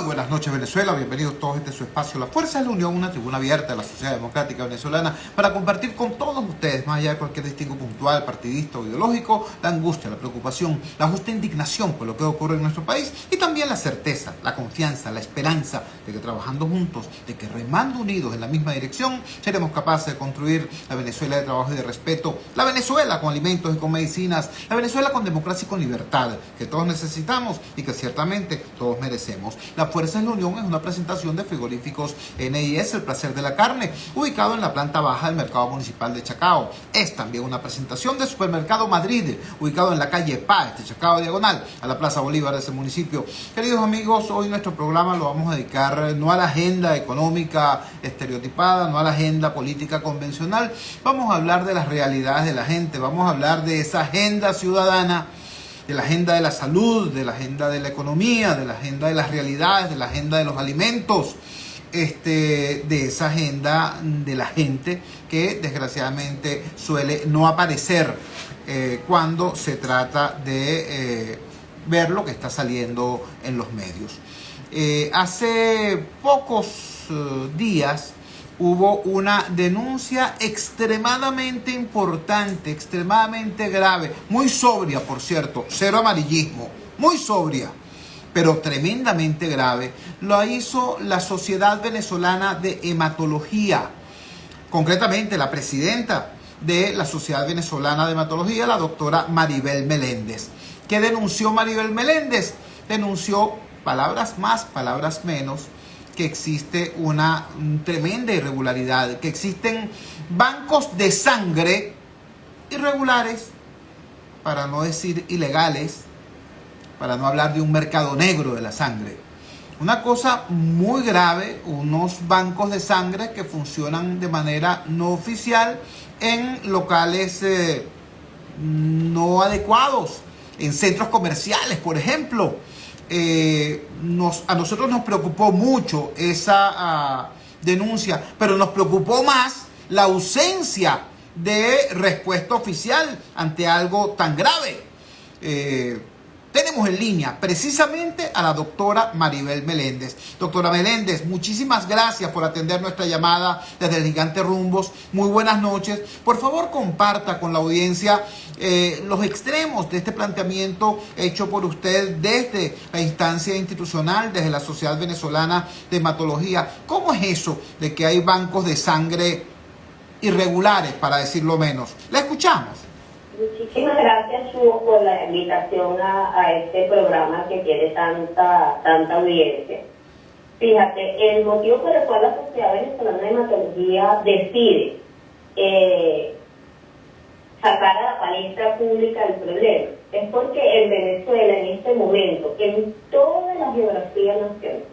buenas noches Venezuela, bienvenidos todos a este su espacio La Fuerza de la Unión, una tribuna abierta de la sociedad democrática venezolana para compartir con todos ustedes, más allá de cualquier distingo puntual, partidista o ideológico, la angustia, la preocupación, la justa indignación por lo que ocurre en nuestro país y también la certeza, la confianza, la esperanza de que trabajando juntos, de que remando unidos en la misma dirección, seremos capaces de construir la Venezuela de trabajo y de respeto, la Venezuela con alimentos y con medicinas, la Venezuela con democracia y con libertad, que todos necesitamos y que ciertamente todos merecemos. La Fuerza de la Unión es una presentación de Frigoríficos NIS, el placer de la carne, ubicado en la planta baja del Mercado Municipal de Chacao. Es también una presentación de Supermercado Madrid, ubicado en la calle Paz de Chacao diagonal a la Plaza Bolívar de ese municipio. Queridos amigos, hoy nuestro programa lo vamos a dedicar no a la agenda económica estereotipada, no a la agenda política convencional. Vamos a hablar de las realidades de la gente, vamos a hablar de esa agenda ciudadana, de la agenda de la salud, de la agenda de la economía, de la agenda de las realidades, de la agenda de los alimentos, de esa agenda de la gente que desgraciadamente suele no aparecer cuando se trata de ver lo que está saliendo en los medios. Hace pocos días hubo una denuncia extremadamente importante, extremadamente grave, muy sobria, por cierto, cero amarillismo, muy sobria, pero tremendamente grave. Lo hizo la Sociedad Venezolana de Hematología, concretamente la presidenta de la Sociedad Venezolana de Hematología, la doctora Maribel Meléndez. ¿Qué denunció Maribel Meléndez? Denunció, palabras más, palabras menos, que existe una tremenda irregularidad, que existen bancos de sangre irregulares, para no decir ilegales, para no hablar de un mercado negro de la sangre. Una cosa muy grave, unos bancos de sangre que funcionan de manera no oficial en locales no adecuados, en centros comerciales, por ejemplo. A nosotros nos preocupó mucho esa denuncia, pero nos preocupó más la ausencia de respuesta oficial ante algo tan grave. Tenemos en línea precisamente a la doctora Maribel Meléndez. Doctora Meléndez, muchísimas gracias por atender nuestra llamada desde el Gigante Rumbos. Muy buenas noches. Por favor, comparta con la audiencia los extremos de este planteamiento hecho por usted desde la instancia institucional, desde la Sociedad Venezolana de Hematología. ¿Cómo es eso de que hay bancos de sangre irregulares, para decirlo menos? La escuchamos. Muchísimas gracias, Hugo, por la invitación a este programa que tiene tanta audiencia. Fíjate, el motivo por el cual la Sociedad Venezolana de Hematología decide sacar a la palestra pública el problema es porque en Venezuela, en este momento, en toda la geografía nacional,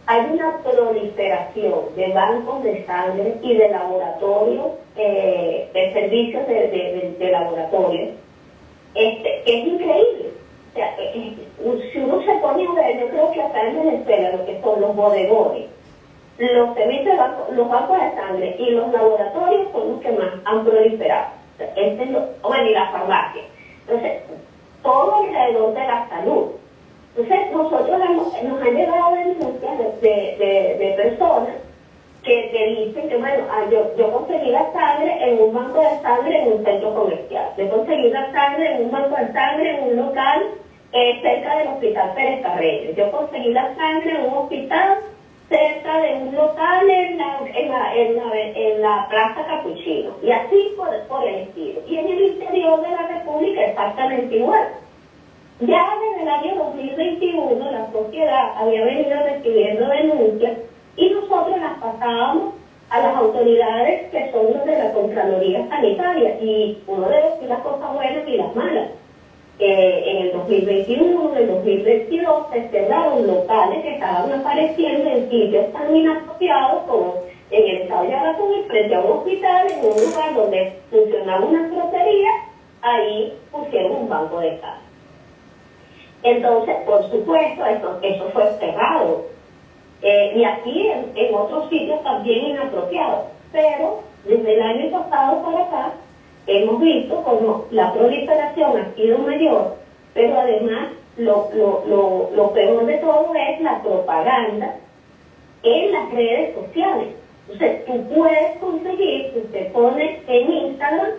hay una proliferación de bancos de sangre y de laboratorios, de servicios de laboratorio, que es increíble. O sea, si uno se pone a ver, yo creo que acá en Venezuela lo que son los bodegones, los servicios los bancos de sangre y los laboratorios son los que más han proliferado. O sea, y la farmacia. Entonces, todo alrededor de la salud. Entonces, nosotros nos han llegado denuncias de personas que dicen que, bueno, yo conseguí la sangre en un banco de sangre en un centro comercial. Yo conseguí la sangre en un banco de sangre en un local cerca del Hospital Pérez Carreño. Yo conseguí la sangre en un hospital cerca de un local en la Plaza Capuchino. Y así por el estilo. Y en el interior de la República exactamente igual. Ya desde el año 2021 la sociedad había venido recibiendo denuncias y nosotros las pasábamos a las autoridades que son los de la Contraloría Sanitaria. Y uno debe decir las cosas buenas y las malas. En el 2021, en el 2022 se cerraron locales que estaban apareciendo en sitios tan inapropiados como en el estado de Yaracuy, frente a un hospital, en un lugar donde funcionaba una frutería. Ahí pusieron un banco de sangre. Entonces, por supuesto, eso fue cerrado. Y aquí en otros sitios también inapropiados. Pero desde el año pasado para acá, hemos visto como la proliferación ha sido mayor, pero además lo peor de todo es la propaganda en las redes sociales. Entonces, tú puedes conseguir, si usted pone en Instagram,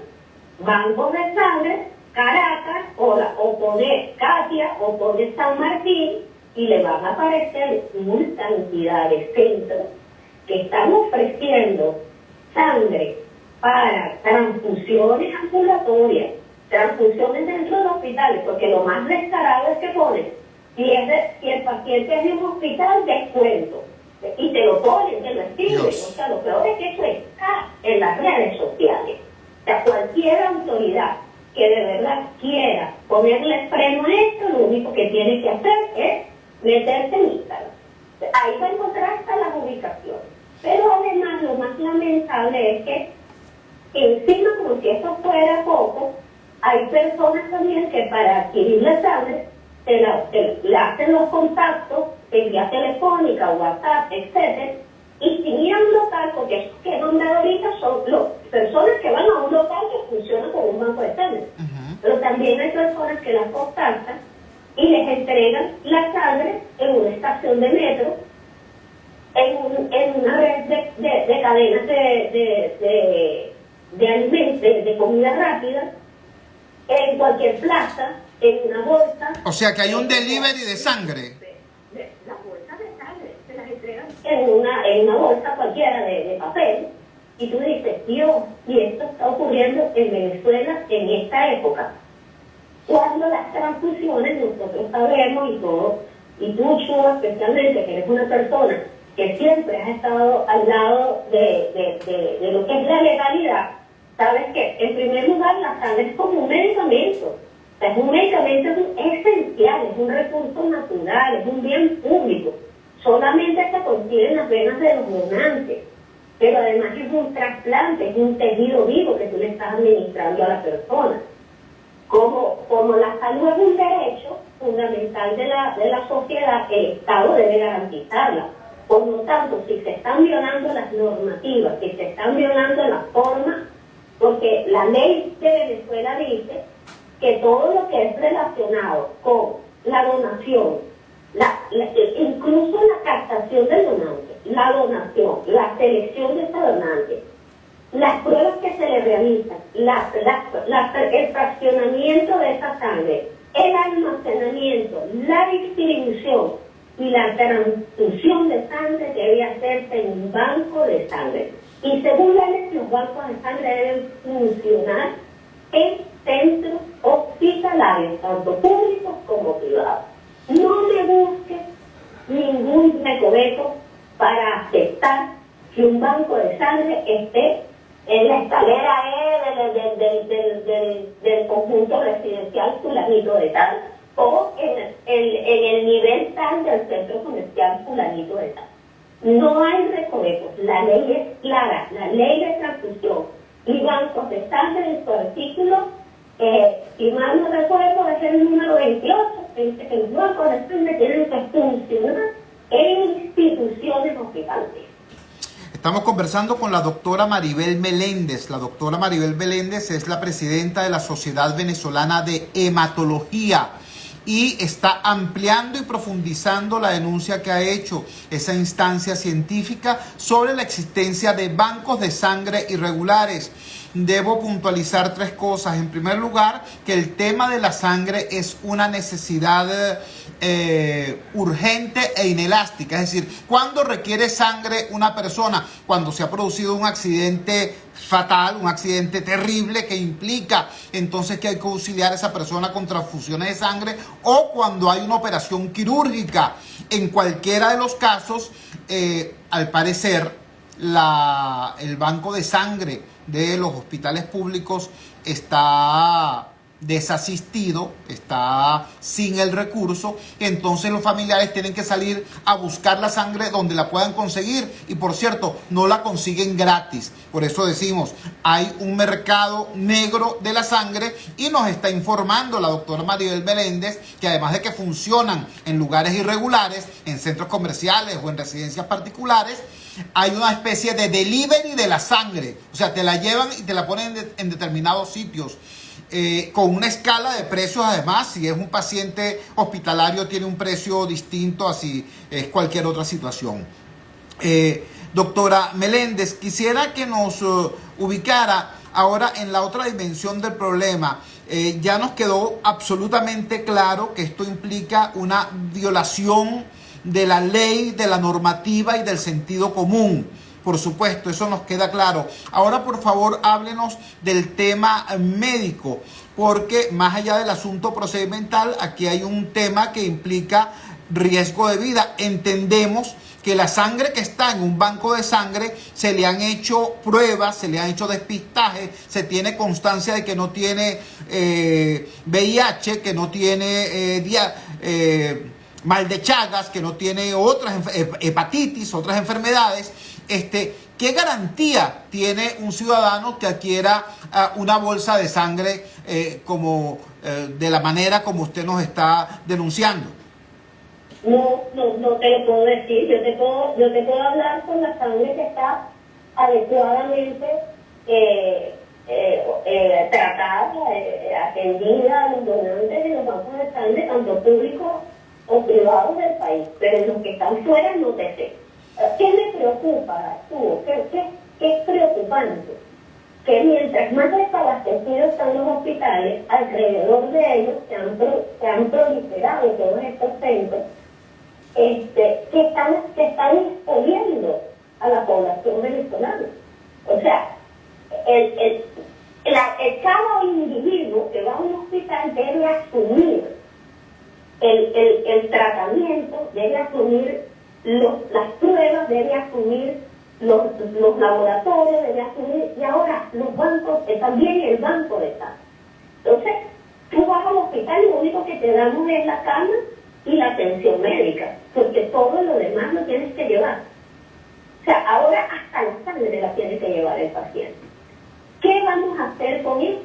bancos de sangre, Caracas, o pone Katia, o pone San Martín, y le van a aparecer una cantidad de centros que están ofreciendo sangre para transfusiones ambulatorias, transfusiones dentro de hospitales, porque lo más descarado es que ponen, si el paciente es de un hospital, descuento, y te lo ponen, te lo escriben. O sea, lo peor es que eso está en las redes sociales. O sea, cualquier autoridad que de verdad quiera ponerle freno a esto, lo único que tiene que hacer es meterse en Instagram. Ahí va a encontrar hasta las ubicaciones. Pero además, lo más lamentable es que encima, como si esto fuera poco, hay personas también que para adquirir la sangre le hacen los contactos de vía telefónica, WhatsApp, etcétera, y sin ir a un local, porque esos que he nombrado ahorita son personas que van a un local que funciona como un banco de sangre. Pero también hay personas que las contactan y les entregan la sangre en una estación de metro, en una red de cadenas de alimentos, de comida rápida, en cualquier plaza, en una bolsa. O sea que hay un delivery de sangre. Las bolsas de sangre se las entregan en una bolsa cualquiera de papel, y tú dices, Dios, y esto está ocurriendo en Venezuela en esta época, cuando las transfusiones, nosotros sabemos, y tú, Chuba, especialmente, que eres una persona que siempre has estado al lado de lo que es la legalidad, sabes que, en primer lugar, la sangre es como un medicamento. O sea, es un medicamento esencial, es un recurso natural, es un bien público. Solamente se consigue en las venas de los donantes, pero además es un trasplante, es un tejido vivo que tú le estás administrando a la persona. Como la salud es un derecho fundamental de la sociedad, el Estado debe garantizarla. Por lo tanto, si se están violando las normativas, si se están violando las formas, porque la ley de Venezuela dice que todo lo que es relacionado con la donación, incluso la captación del donante, la donación, la selección de ese donante, las pruebas que se le realizan, el fraccionamiento de esa sangre, el almacenamiento, la distribución y la transfusión de sangre debe hacerse en un banco de sangre. Y según la ley, los bancos de sangre deben funcionar en centros hospitalarios, tanto públicos como privados. No me busques ningún recoveco para aceptar que un banco de sangre esté en la escalera del conjunto residencial fulanito de tal, o en el nivel tal del centro comercial fulanito de tal. No hay recovecos, la ley es clara, la ley de transfusión y bancos de sangre en su artículo, si mal no recuerdo, es el número 28, que dice que los bancos de sangre tienen que funcionar en instituciones hospitalarias. Estamos conversando con la doctora Maribel Meléndez. La doctora Maribel Meléndez es la presidenta de la Sociedad Venezolana de Hematología y está ampliando y profundizando la denuncia que ha hecho esa instancia científica sobre la existencia de bancos de sangre irregulares. Debo puntualizar tres cosas. En primer lugar, que el tema de la sangre es una necesidad urgente e inelástica. Es decir, ¿cuándo requiere sangre una persona? Cuando se ha producido un accidente fatal, un accidente terrible que implica entonces que hay que auxiliar a esa persona con transfusiones de sangre, o cuando hay una operación quirúrgica. En cualquiera de los casos, al parecer, el banco de sangre de los hospitales públicos está desasistido, está sin el recurso, entonces los familiares tienen que salir a buscar la sangre donde la puedan conseguir, y por cierto, no la consiguen gratis. Por eso decimos, hay un mercado negro de la sangre, y nos está informando la doctora Maribel Meléndez que además de que funcionan en lugares irregulares, en centros comerciales o en residencias particulares, hay una especie de delivery de la sangre. O sea, te la llevan y te la ponen en determinados sitios. con una escala de precios además. Si es un paciente hospitalario tiene un precio distinto a si es cualquier otra situación. Doctora Meléndez, quisiera que nos ubicara ahora en la otra dimensión del problema. Ya nos quedó absolutamente claro que esto implica una violación de la ley, de la normativa y del sentido común. Por supuesto, eso nos queda claro. Ahora, por favor, háblenos del tema médico, porque más allá del asunto procedimental, aquí hay un tema que implica riesgo de vida. Entendemos que la sangre que está en un banco de sangre se le han hecho pruebas, se le han hecho despistaje, se tiene constancia de que no tiene VIH, que no tiene mal de Chagas, que no tiene otras hepatitis, otras enfermedades. ¿Qué garantía tiene un ciudadano que adquiera una bolsa de sangre de la manera como usted nos está denunciando? No te lo puedo decir. Yo te puedo hablar con la sangre que está adecuadamente tratada, atendida a los donantes de los bancos de sangre, tanto públicos o privados del país. Pero los que están fuera no te sé. ¿Qué me preocupa, Arturo? ¿Qué es preocupante? Que mientras más desabastecidos están los hospitales, alrededor de ellos se han proliferado todos estos centros que están exponiendo a la población venezolana. O sea, cada individuo que va a un hospital debe asumir el tratamiento, debe asumir las pruebas, debe asumir los laboratorios, debe asumir, y ahora los bancos, también el banco de sangre. Entonces, tú vas al hospital y lo único que te damos es la cama y la atención médica, porque todo lo demás lo tienes que llevar. O sea, ahora hasta la sangre la tiene que llevar el paciente. ¿Qué vamos a hacer con esto?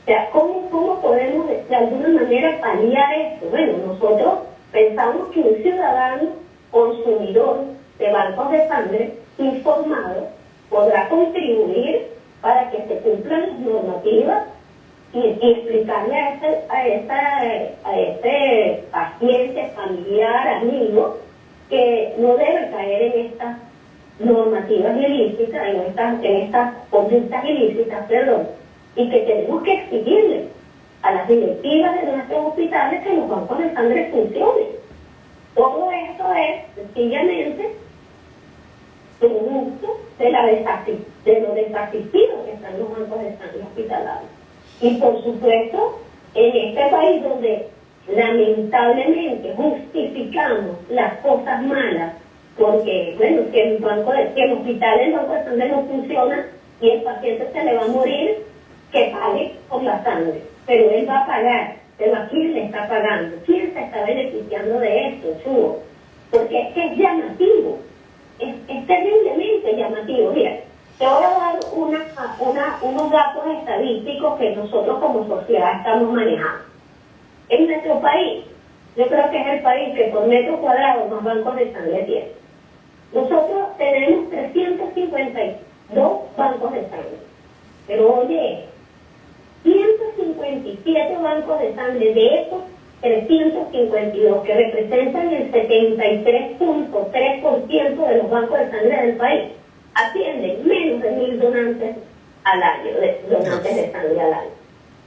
O sea, ¿cómo podemos de alguna manera paliar esto? Bueno, nosotros pensamos que un ciudadano consumidor de bancos de sangre informado podrá contribuir para que se cumplan las normativas y explicarle a este paciente, familiar, amigo, que no debe caer en estas normativas ilícitas, en estas conductas ilícitas, y que tenemos que exigirle a las directivas de nuestros hospitales que los bancos de sangre funcionen. Todo esto es sencillamente producto de lo desasistidos que están los bancos de sangre hospitalarios. Y por supuesto, en este país donde lamentablemente justificamos las cosas malas, porque bueno, que el hospital, el banco de sangre no funciona y el paciente se le va a morir, que pague por la sangre. Pero él va a pagar. Pero ¿a quién le está pagando? ¿Quién se está beneficiando de esto, Chugo? Porque es que es llamativo. Es terriblemente llamativo. Mira, te voy a dar unos datos estadísticos que nosotros como sociedad estamos manejando. En nuestro país, yo creo que es el país que por metro cuadrado más bancos de sangre tiene. Nosotros tenemos 352 bancos de sangre. Pero oye, 157 bancos de sangre de esos 352, que representan el 73.3% de los bancos de sangre del país, atienden menos de 1.000 donantes al año, donantes de sangre al año.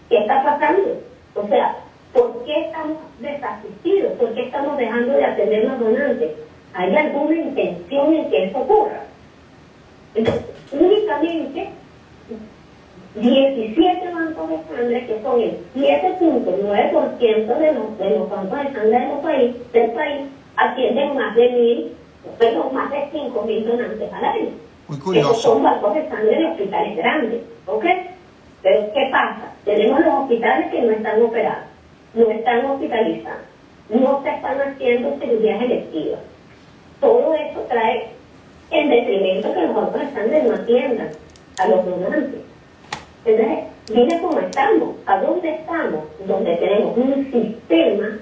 ¿Qué está pasando? O sea, ¿por qué estamos desasistidos? ¿Por qué estamos dejando de atender los donantes? ¿Hay alguna intención en que eso ocurra? Entonces, únicamente 17 bancos de sangre, que son el 7.9% de los bancos de sangre del país, atienden más de 5.000 donantes al año. Muy curioso. Esos son bancos de sangre de hospitales grandes, ¿ok? Pero ¿qué pasa? Tenemos los hospitales que no están operando, no están hospitalizando, no se están haciendo cirugías electivas. Todo eso trae en detrimento que los bancos de sangre no atiendan a los donantes. Entonces, mira cómo estamos, ¿a dónde estamos? Donde tenemos un sistema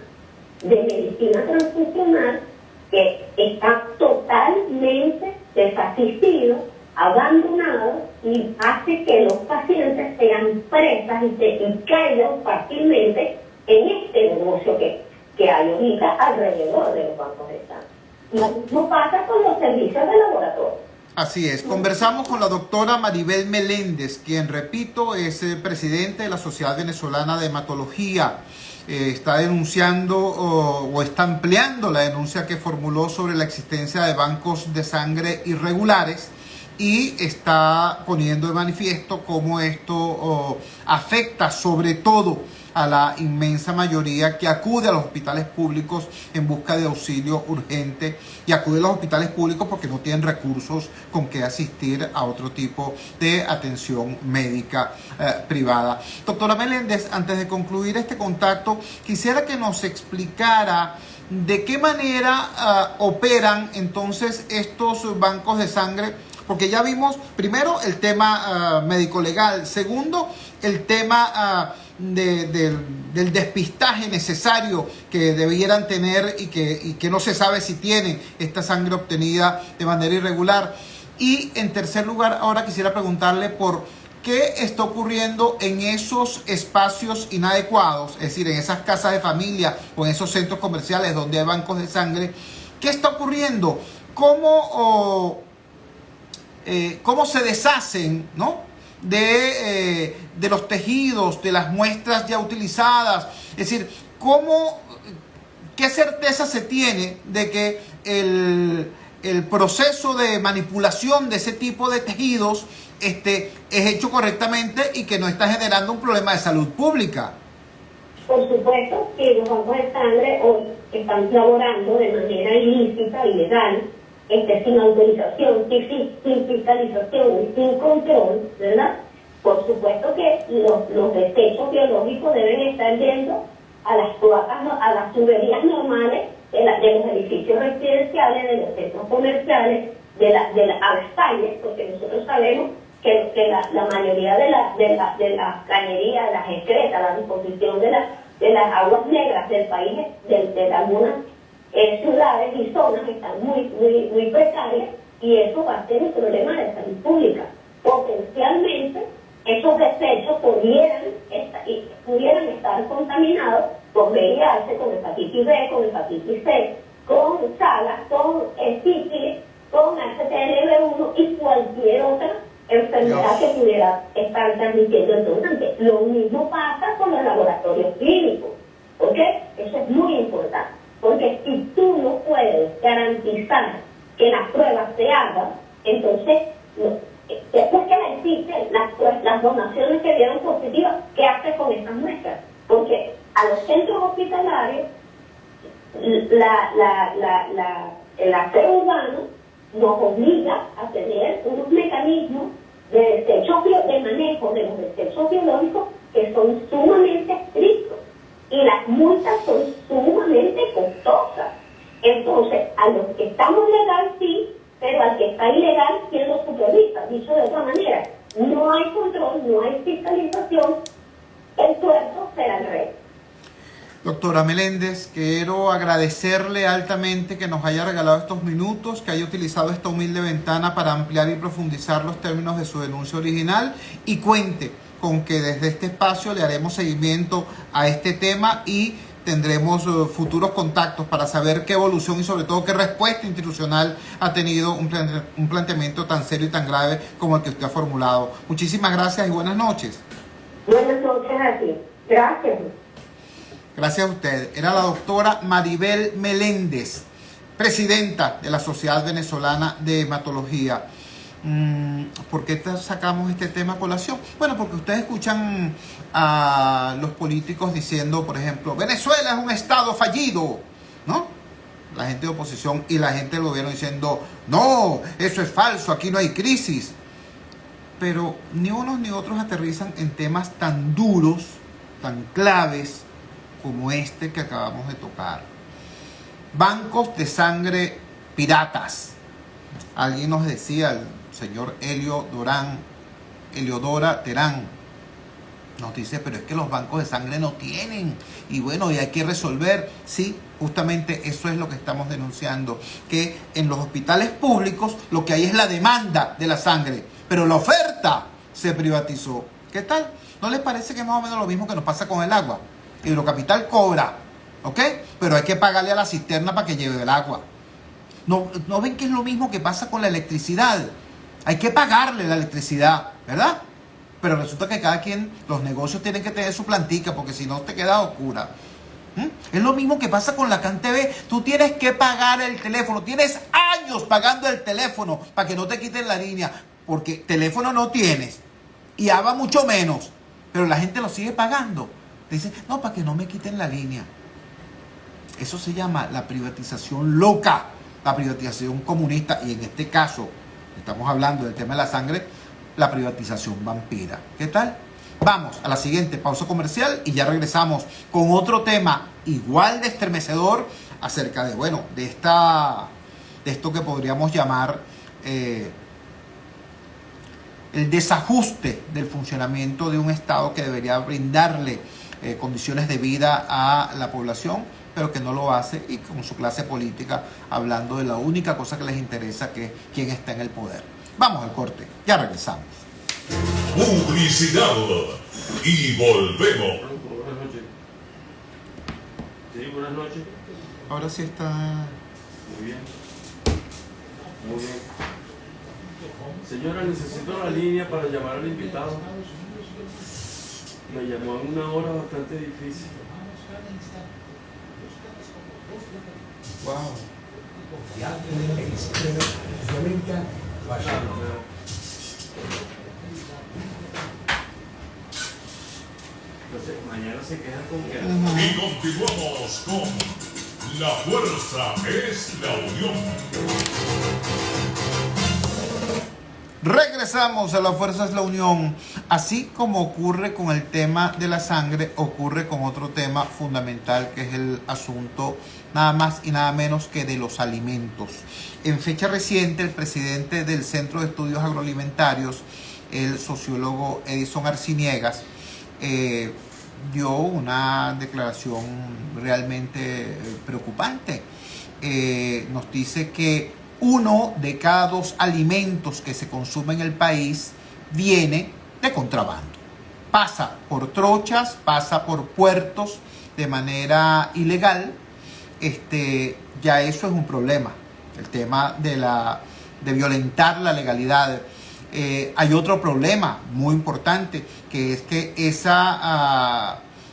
de medicina transfusional que está totalmente desasistido abandonado y hace que los pacientes sean presas y caigan fácilmente en este negocio que hay ahorita alrededor de los bancos de sangre. Lo mismo pasa con los servicios de laboratorio. Así es. Conversamos con la doctora Maribel Meléndez, quien, repito, es presidente de la Sociedad Venezolana de Hematología. Está denunciando o está ampliando la denuncia que formuló sobre la existencia de bancos de sangre irregulares y está poniendo de manifiesto cómo esto afecta sobre todo a la inmensa mayoría que acude a los hospitales públicos en busca de auxilio urgente y acude a los hospitales públicos porque no tienen recursos con que asistir a otro tipo de atención médica privada. Doctora Meléndez, antes de concluir este contacto, quisiera que nos explicara de qué manera operan entonces estos bancos de sangre, porque ya vimos primero el tema médico-legal, segundo el tema del despistaje necesario que debieran tener y que no se sabe si tienen esta sangre obtenida de manera irregular. Y en tercer lugar, ahora quisiera preguntarle por qué está ocurriendo en esos espacios inadecuados, es decir, en esas casas de familia o en esos centros comerciales donde hay bancos de sangre. ¿Qué está ocurriendo? ¿Cómo se deshacen, ¿no?, de los tejidos, de las muestras ya utilizadas? Es decir, ¿qué certeza se tiene de que el proceso de manipulación de ese tipo de tejidos es hecho correctamente y que no está generando un problema de salud pública? Por supuesto que los bancos de sangre hoy están laborando de manera ilícita, ilegal, sin autorización, sin fiscalización, sin control, ¿verdad? Por supuesto que los desechos biológicos deben estar yendo a las cloacas, a las tuberías normales de los edificios residenciales, de los centros comerciales, a las calles, porque nosotros sabemos que la mayoría de las cañerías, las excretas, la disposición de las aguas negras del país, de algunas ciudades y zonas están muy precarias, y eso va a ser un problema de salud pública. Potencialmente, esos desechos pudieran estar contaminados con VIH, con hepatitis B, con hepatitis C, con SARS, con sífilis, con HTLV1 y cualquier otra enfermedad que pudiera estar transmitiendo. Entonces, lo mismo pasa con los laboratorios clínicos, ¿ok? Eso es muy importante, porque si tú no puedes garantizar que las pruebas se hagan, entonces, después que existen las donaciones que dieron positivas, ¿qué haces con estas muestras? Porque a los centros hospitalarios, el hacer urbano nos obliga a tener unos mecanismos de manejo de los desechos biológicos que son sumamente estrictos, y las multas son sumamente costosas. Entonces, a los que estamos legal sí, pero al que está ilegal siendo supervisa. Dicho de otra manera, no hay control, no hay fiscalización, el tuerto será el rey. Doctora Meléndez, quiero agradecerle altamente que nos haya regalado estos minutos, que haya utilizado esta humilde ventana para ampliar y profundizar los términos de su denuncia original, y cuente con que desde este espacio le haremos seguimiento a este tema y tendremos futuros contactos para saber qué evolución y sobre todo qué respuesta institucional ha tenido un planteamiento tan serio y tan grave como el que usted ha formulado. Muchísimas gracias y buenas noches. Buenas noches a ti. Gracias. Gracias a usted. Era la doctora Maribel Meléndez, presidenta de la Sociedad Venezolana de Hematología. ¿Por qué sacamos este tema a colación? Bueno, porque ustedes escuchan a los políticos diciendo, por ejemplo, Venezuela es un estado fallido, ¿no? La gente de oposición y la gente del gobierno diciendo, no, eso es falso, aquí no hay crisis. Pero ni unos ni otros aterrizan en temas tan duros, tan claves como este que acabamos de tocar. Bancos de sangre piratas. Alguien nos decía, el señor Heliodora Terán, nos dice, pero es que los bancos de sangre no tienen, y bueno, y hay que resolver. Sí, Justamente eso es lo que estamos denunciando, que en los hospitales públicos lo que hay es la demanda de la sangre, pero la oferta se privatizó. ¿Qué tal? ¿No les parece que es más o menos lo mismo que nos pasa con el agua? Hidrocapital cobra, ¿ok? Pero hay que pagarle a la cisterna para que lleve el agua. ¿No ven que es lo mismo que pasa con la electricidad? Hay que pagarle la electricidad, ¿verdad? Pero resulta que cada quien, los negocios tienen que tener su plantica, porque si no te queda oscura. Es lo mismo que pasa con la CanTV. Tú tienes que pagar el teléfono. Tienes años pagando el teléfono para que no te quiten la línea, porque teléfono no tienes y ABA mucho menos, pero la gente lo sigue pagando. Te dicen, no, para que no me quiten la línea. Eso se llama la privatización loca, la privatización comunista, y en este caso estamos hablando del tema de la sangre, la privatización vampira. ¿Qué tal? Vamos a la siguiente pausa comercial y ya regresamos con otro tema igual de estremecedor acerca de, bueno, de esto que podríamos llamar el desajuste del funcionamiento de un Estado que debería brindarle condiciones de vida a la población, pero que no lo hace, y con su clase política hablando de la única cosa que les interesa, que es quién está en el poder. Vamos al corte, ya regresamos. Publicidad y volvemos. Buenas noches. Sí, buenas noches. Ahora sí está. Muy bien. Muy bien. Señora, necesito la línea para llamar al invitado. Me llamó en una hora bastante difícil. Wow. Entonces, mañana se queja con que... Y continuamos con La Fuerza es la Unión. Regresamos a La Fuerza es la Unión. Así como ocurre con el tema de la sangre, ocurre con otro tema fundamental, que es el asunto nada más y nada menos que de los alimentos. En fecha reciente, el presidente del Centro de Estudios Agroalimentarios, el sociólogo Edison Arciniegas, dio una declaración realmente preocupante. Nos dice que 1 de cada 2 alimentos que se consumen en el país viene de contrabando. Pasa por trochas, pasa por puertos de manera ilegal. Ya eso es un problema. El tema de violentar la legalidad. Hay otro problema muy importante, que es que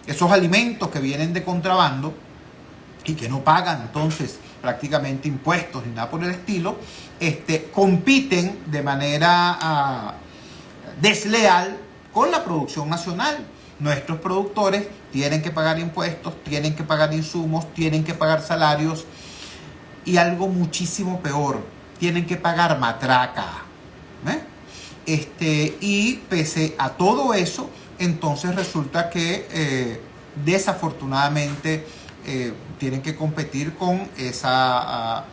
esos alimentos que vienen de contrabando y que no pagan entonces prácticamente impuestos ni nada por el estilo, compiten de manera desleal con la producción nacional. Nuestros productores tienen que pagar impuestos, tienen que pagar insumos, tienen que pagar salarios, y algo muchísimo peor, tienen que pagar matraca. Y pese a todo eso, entonces resulta que desafortunadamente tienen que competir con esa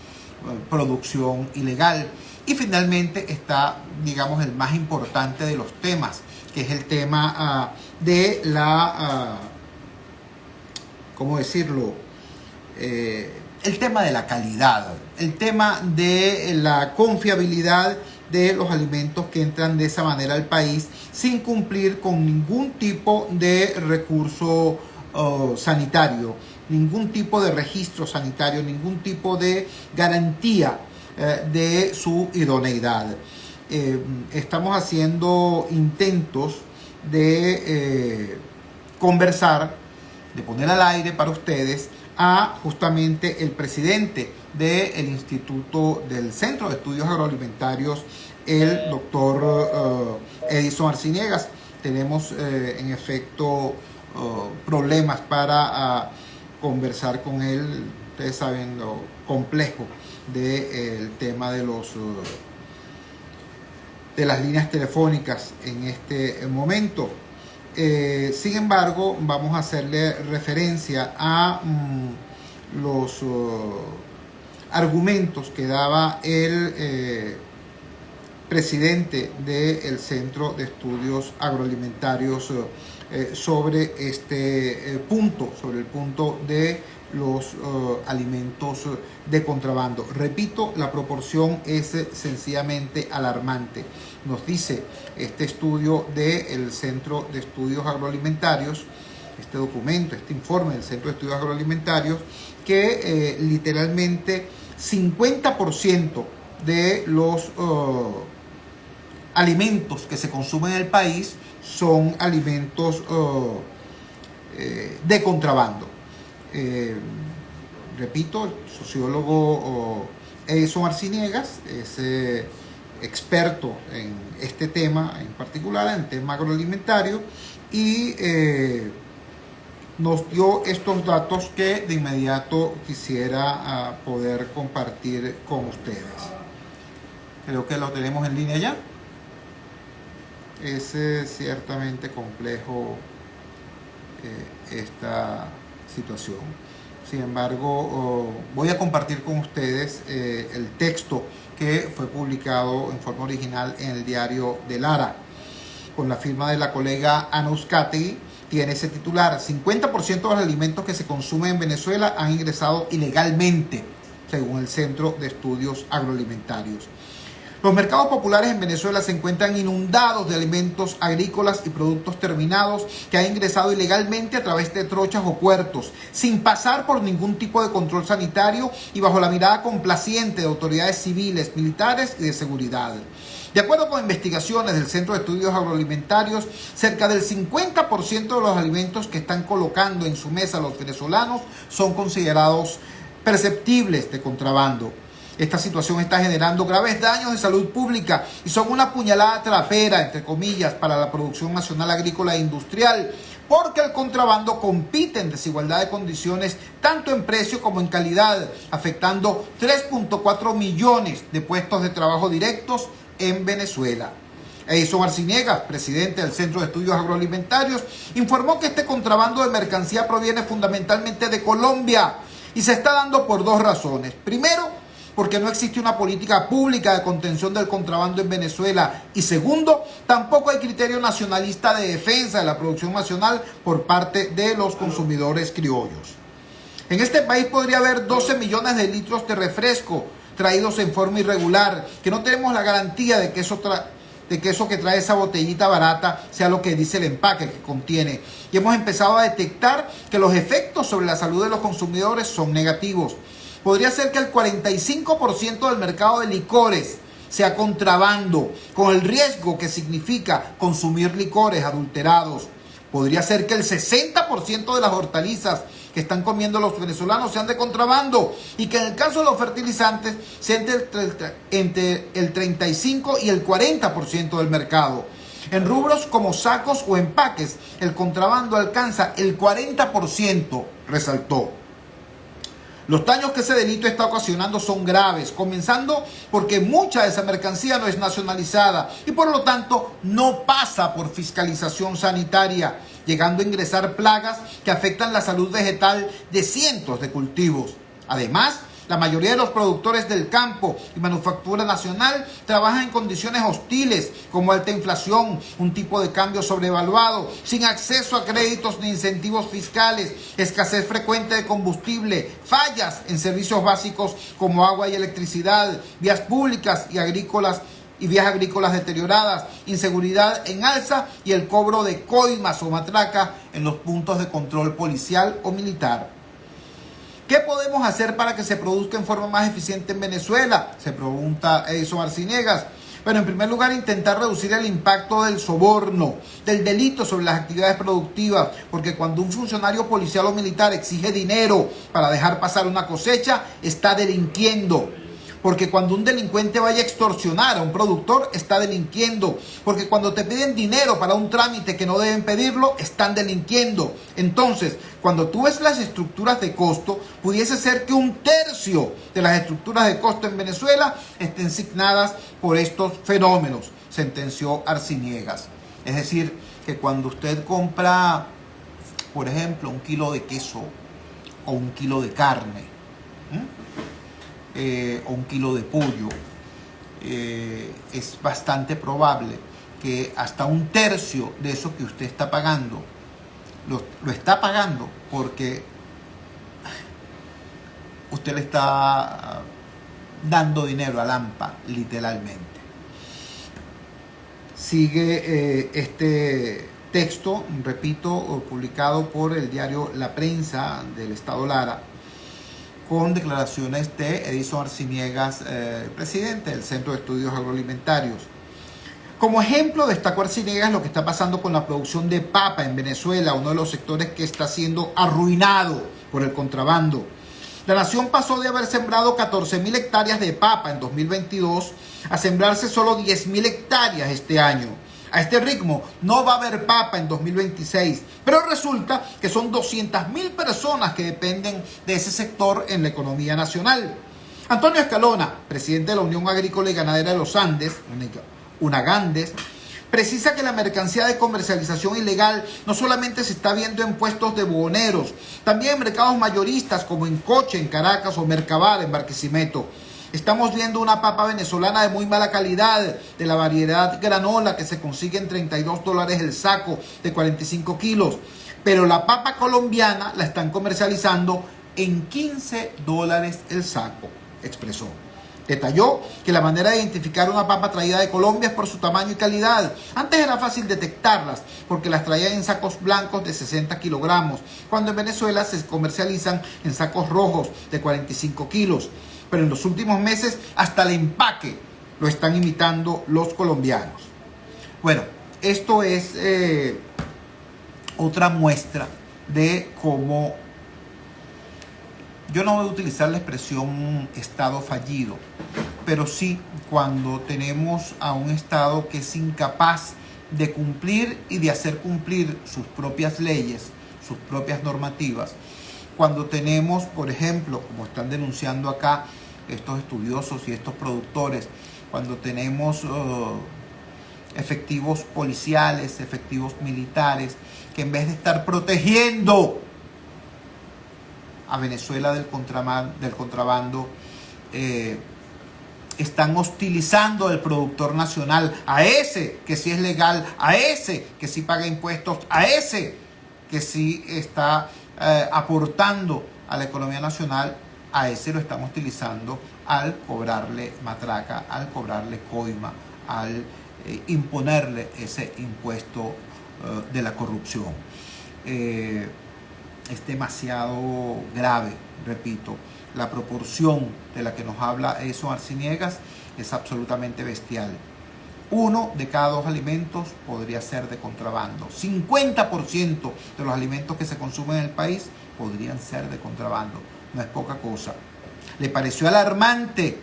producción ilegal. Y finalmente está, digamos, el más importante de los temas, que es el tema de la, ¿cómo decirlo? El tema de la calidad, el tema de la confiabilidad de los alimentos que entran de esa manera al país sin cumplir con ningún tipo de recurso sanitario, ningún tipo de registro sanitario, ningún tipo de garantía de su idoneidad. Estamos haciendo intentos de conversar, de poner al aire para ustedes a justamente el presidente del Instituto del Centro de Estudios Agroalimentarios, el doctor Edison Arciniegas. Tenemos en efecto problemas para conversar con él. Ustedes saben lo complejo del tema de las líneas telefónicas en este momento. Sin embargo, vamos a hacerle referencia a los argumentos que daba el presidente del Centro de Estudios Agroalimentarios sobre este punto, sobre el punto de los alimentos de contrabando. Repito, la proporción es sencillamente alarmante. Nos dice este estudio del Centro de Estudios Agroalimentarios, este documento, este informe del Centro de Estudios Agroalimentarios, que literalmente 50% de los alimentos que se consumen en el país son alimentos de contrabando. Repito, el sociólogo Edison Arciniegas es experto en este tema en particular, en el tema agroalimentario, y nos dio estos datos que de inmediato quisiera poder compartir con ustedes. Creo que lo tenemos en línea ya. Es ciertamente complejo esta situación. Sin embargo, voy a compartir con ustedes el texto que fue publicado en forma original en el diario de Lara, con la firma de la colega Ana Uzcategui. Tiene ese titular: 50% de los alimentos que se consumen en Venezuela han ingresado ilegalmente, según el Centro de Estudios Agroalimentarios. Los mercados populares en Venezuela se encuentran inundados de alimentos agrícolas y productos terminados que han ingresado ilegalmente a través de trochas o puertos, sin pasar por ningún tipo de control sanitario y bajo la mirada complaciente de autoridades civiles, militares y de seguridad. De acuerdo con investigaciones del Centro de Estudios Agroalimentarios, cerca del 50% de los alimentos que están colocando en su mesa los venezolanos son considerados perceptibles de contrabando. Esta situación está generando graves daños de salud pública y son una puñalada trapera, entre comillas, para la producción nacional agrícola e industrial, porque el contrabando compite en desigualdad de condiciones tanto en precio como en calidad, afectando 3.4 millones de puestos de trabajo directos en Venezuela. Edison Arciniegas, presidente del Centro de Estudios Agroalimentarios, informó que este contrabando de mercancía proviene fundamentalmente de Colombia y se está dando por dos razones. Primero, porque no existe una política pública de contención del contrabando en Venezuela. Y segundo, tampoco hay criterio nacionalista de defensa de la producción nacional por parte de los consumidores criollos. En este país podría haber 12 millones de litros de refresco traídos en forma irregular, que no tenemos la garantía de que eso que trae esa botellita barata sea lo que dice el empaque que contiene. Y hemos empezado a detectar que los efectos sobre la salud de los consumidores son negativos. Podría ser que el 45% del mercado de licores sea contrabando, con el riesgo que significa consumir licores adulterados. Podría ser que el 60% de las hortalizas que están comiendo los venezolanos sean de contrabando y que en el caso de los fertilizantes sea entre el 35 y el 40% del mercado. En rubros como sacos o empaques, el contrabando alcanza el 40%, resaltó. Los daños que ese delito está ocasionando son graves, comenzando porque mucha de esa mercancía no es nacionalizada y por lo tanto no pasa por fiscalización sanitaria, llegando a ingresar plagas que afectan la salud vegetal de cientos de cultivos. Además, la mayoría de los productores del campo y manufactura nacional trabajan en condiciones hostiles, como alta inflación, un tipo de cambio sobrevaluado, sin acceso a créditos ni incentivos fiscales, escasez frecuente de combustible, fallas en servicios básicos como agua y electricidad, vías públicas y agrícolas y vías agrícolas deterioradas, inseguridad en alza y el cobro de coimas o matraca en los puntos de control policial o militar. ¿Qué podemos hacer para que se produzca en forma más eficiente en Venezuela?, se pregunta Edison Arciniegas. Bueno, en primer lugar, intentar reducir el impacto del soborno, del delito sobre las actividades productivas, porque cuando un funcionario policial o militar exige dinero para dejar pasar una cosecha, está delinquiendo. Porque cuando un delincuente vaya a extorsionar a un productor, está delinquiendo. Porque cuando te piden dinero para un trámite que no deben pedirlo, están delinquiendo. Entonces, cuando tú ves las estructuras de costo, pudiese ser que 1/3 de las estructuras de costo en Venezuela estén signadas por estos fenómenos, sentenció Arciniegas. Es decir, que cuando usted compra, por ejemplo, 1 kilo de queso o 1 kilo de carne, o 1 kilo de pollo, es bastante probable que hasta 1/3 de eso que usted está pagando lo está pagando porque usted le está dando dinero al AMPA, literalmente. Sigue este texto, repito, publicado por el diario La Prensa del Estado Lara, con declaraciones de Edison Arciniegas, presidente del Centro de Estudios Agroalimentarios. Como ejemplo, destacó Arciniegas lo que está pasando con la producción de papa en Venezuela, uno de los sectores que está siendo arruinado por el contrabando. La nación pasó de haber sembrado 14.000 hectáreas de papa en 2022 a sembrarse solo 10.000 hectáreas este año. A este ritmo no va a haber papa en 2026, pero resulta que son 200.000 personas que dependen de ese sector en la economía nacional. Antonio Escalona, presidente de la Unión Agrícola y Ganadera de los Andes, UNAGANDES, precisa que la mercancía de comercialización ilegal no solamente se está viendo en puestos de buhoneros, también en mercados mayoristas como en Coche, en Caracas, o Mercabar, en Barquisimeto. Estamos viendo una papa venezolana de muy mala calidad, de la variedad granola, que se consigue en $32 el saco de 45 kilos. Pero la papa colombiana la están comercializando en $15 el saco, expresó. Detalló que la manera de identificar una papa traída de Colombia es por su tamaño y calidad. Antes era fácil detectarlas porque las traían en sacos blancos de 60 kilogramos, cuando en Venezuela se comercializan en sacos rojos de 45 kilos. Pero en los últimos meses hasta el empaque lo están imitando los colombianos. Bueno, esto es otra muestra de cómo, yo no voy a utilizar la expresión Estado fallido, pero sí cuando tenemos a un Estado que es incapaz de cumplir y de hacer cumplir sus propias leyes, sus propias normativas. Cuando tenemos, por ejemplo, como están denunciando acá estos estudiosos y estos productores, cuando tenemos efectivos policiales, efectivos militares, que en vez de estar protegiendo a Venezuela del contrabando, están hostilizando al productor nacional, a ese que sí es legal, a ese que sí paga impuestos, a ese que sí está aportando a la economía nacional. A ese lo están utilizando al cobrarle matraca, al cobrarle coima, al imponerle ese impuesto de la corrupción. Es demasiado grave, repito, la proporción de la que nos habla Edison Arciniegas es absolutamente bestial. 1 de cada 2 alimentos podría ser de contrabando. 50% de los alimentos que se consumen en el país podrían ser de contrabando. No es poca cosa. ¿Le pareció alarmante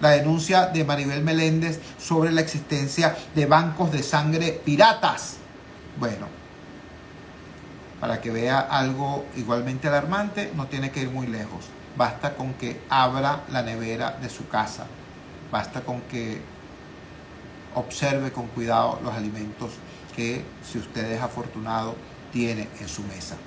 la denuncia de Maribel Meléndez sobre la existencia de bancos de sangre piratas? Bueno, para que vea algo igualmente alarmante, no tiene que ir muy lejos. Basta con que abra la nevera de su casa. Basta con que observe con cuidado los alimentos que, si usted es afortunado, tiene en su mesa.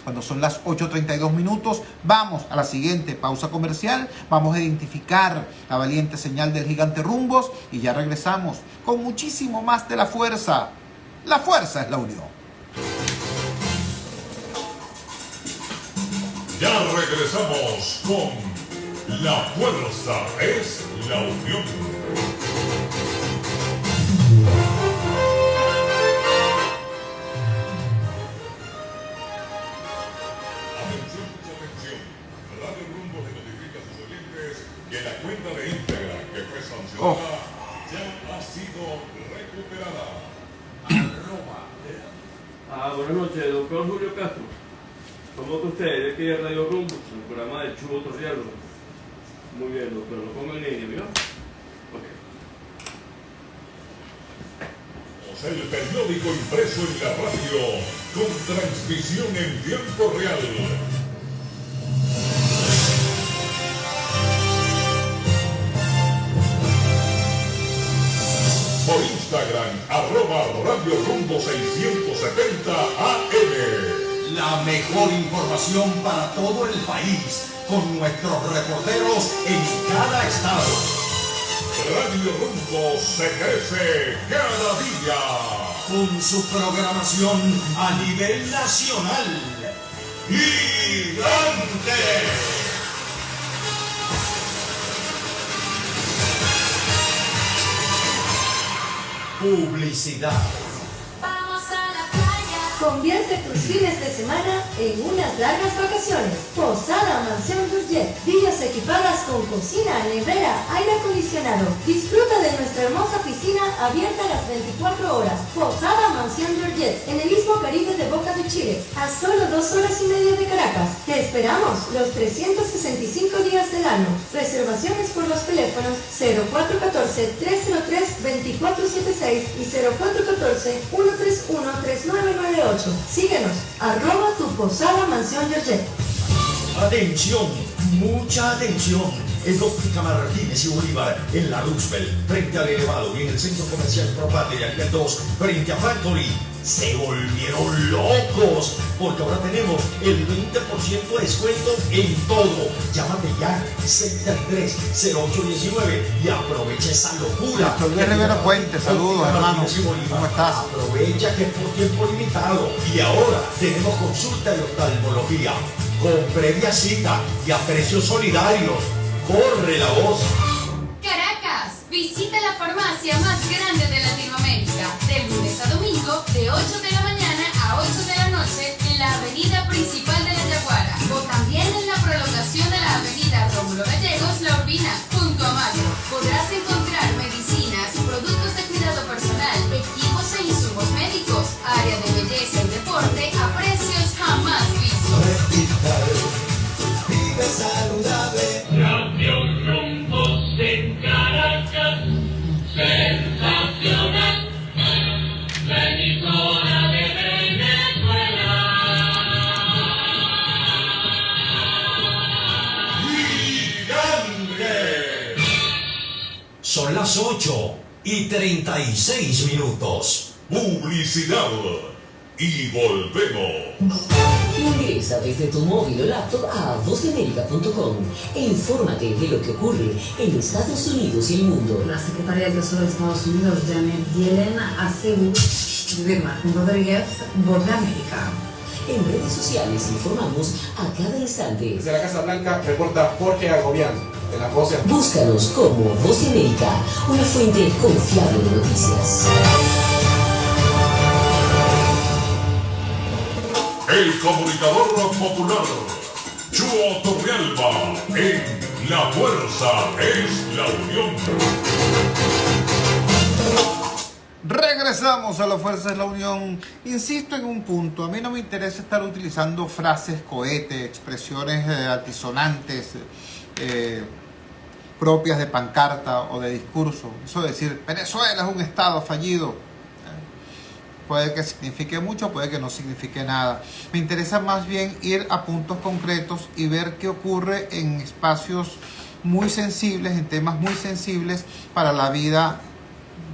Cuando son las 8:32 minutos, vamos a la siguiente pausa comercial. Vamos a identificar la valiente señal del gigante Rumbos y ya regresamos con muchísimo más de La Fuerza. La fuerza es la unión. Ya regresamos con La Fuerza es la unión. Radio Rumbo le notifica a sus oyentes que la cuenta de Instagram que fue sancionada ya ha sido recuperada. Buenas noches, doctor Julio Castro. ¿Cómo está usted? De aquí de Radio Rumbo, el programa de Chubo Torriano. Muy bien, doctor, lo pongo en línea, ¿vio? Ok. El periódico impreso en la radio con transmisión en tiempo real. Por Instagram, @Radio Rumbo 670 AM. La mejor información para todo el país, con nuestros reporteros en cada estado. Radio Rumbo se crece cada día. Con su programación a nivel nacional. ¡Gigante! Publicidad. Convierte tus fines de semana en unas largas vacaciones. Posada Mansión Durjet. Villas equipadas con cocina, nevera, aire acondicionado. Disfruta de nuestra hermosa piscina abierta a las 24 horas. Posada Mansión Durjet, en el Istmo Caribe de Boca de Chile, a solo 2 horas y media de Caracas. Te esperamos los 365 días del año. Reservaciones por los teléfonos 0414-303-2476 y 0414-131-3998. Síguenos, @tu-posada Mansión Durjet. Atención, mucha atención. En Óptica Martínez y Bolívar, en la Roosevelt, frente al Elevado y en el Centro Comercial Propate de Ariel 2, frente a Factory, se volvieron locos, porque ahora tenemos el 20% de descuento en todo. Llámate ya, 633-0819 y aprovecha esa locura. Luis Rivera Puente, saludos hermano, ¿cómo estás? Aprovecha que es por tiempo limitado. Y ahora tenemos consulta de oftalmología con previa cita y a precios solidarios. ¡Corre la voz! Caracas, visita la farmacia más grande de Latinoamérica, de lunes a domingo, de 8 de la mañana a 8 de la noche, en la avenida principal de La Yaguara, o también en la prolongación de la avenida Rómulo Gallegos, La Urbina, junto a Mayo. Podrás encontrar medicinas, productos de cuidado personal, equipos e insumos médicos, área de belleza y deporte a precios jamás vistos. Vive saludable. Campeón Rumbos en Caracas, sensacional, la emisora de Venezuela. ¡Gigante! Son las 8:36. Publicidad. Y volvemos. Ingresa desde tu móvil o laptop a vozdeamerica.com e infórmate de lo que ocurre en Estados Unidos y el mundo. La secretaria del Tesoro de Estados Unidos, Janet Yellen, aseguró de Martín Rodríguez, Voz de América. En redes sociales informamos a cada instante. Desde la Casa Blanca reporta Jorge Agobián, de la Voz de América. Búscanos como Voz de América, una fuente confiable de noticias. El comunicador popular, Chuo Torrealba, en La Fuerza es la Unión. Regresamos a La Fuerza es la Unión. Insisto en un punto, a mí no me interesa estar utilizando frases cohete, expresiones altisonantes, propias de pancarta o de discurso. Eso de decir, Venezuela es un estado fallido. Puede que signifique mucho, puede que no signifique nada. Me interesa más bien ir a puntos concretos y ver qué ocurre en espacios muy sensibles, en temas muy sensibles para la vida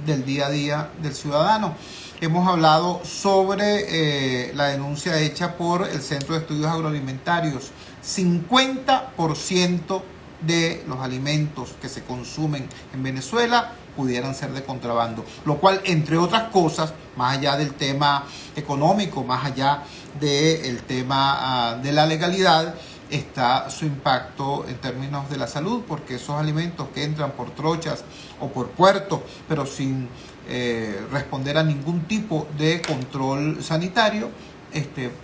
del día a día del ciudadano. Hemos hablado sobre la denuncia hecha por el Centro de Estudios Agroalimentarios. 50% de los alimentos que se consumen en Venezuela pudieran ser de contrabando, lo cual, entre otras cosas, más allá del tema económico, más allá del tema de la legalidad, está su impacto en términos de la salud, porque esos alimentos que entran por trochas o por puertos, pero sin responder a ningún tipo de control sanitario,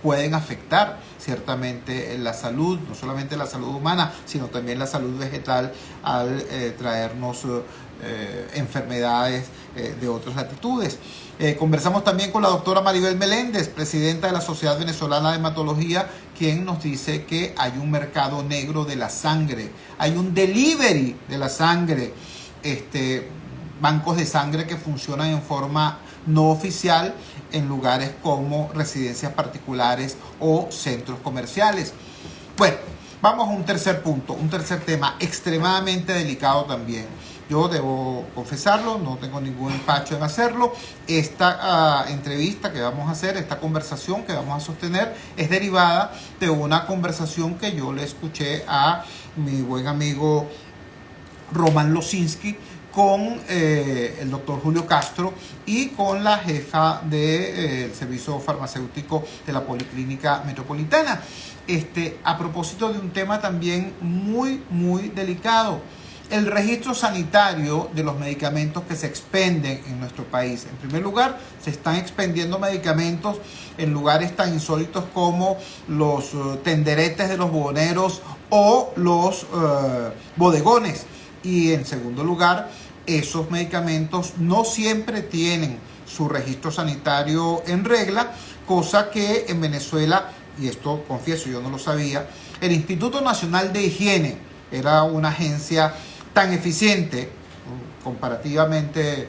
pueden afectar ciertamente la salud, no solamente la salud humana, sino también la salud vegetal al traernos enfermedades de otras latitudes. Conversamos también con la doctora Maribel Meléndez, presidenta de la Sociedad Venezolana de Hematología, quien nos dice que hay un mercado negro de la sangre, hay un delivery de la sangre, bancos de sangre que funcionan en forma no oficial en lugares como residencias particulares o centros comerciales. Bueno, vamos a un tercer punto, un tercer tema extremadamente delicado también. Yo debo confesarlo, no tengo ningún empacho en hacerlo. Esta entrevista que vamos a hacer, esta conversación que vamos a sostener, es derivada de una conversación que yo le escuché a mi buen amigo Román Losinski con el doctor Julio Castro y con la jefa del servicio farmacéutico de la Policlínica Metropolitana. A propósito de un tema también muy, muy delicado. el registro sanitario de los medicamentos que se expenden en nuestro país. En primer lugar, se están expendiendo medicamentos en lugares tan insólitos como los tenderetes de los bodegoneros o los bodegones. Y en segundo lugar, esos medicamentos no siempre tienen su registro sanitario en regla, cosa que en Venezuela, y esto confieso yo no lo sabía, el Instituto Nacional de Higiene era una agencia tan eficiente comparativamente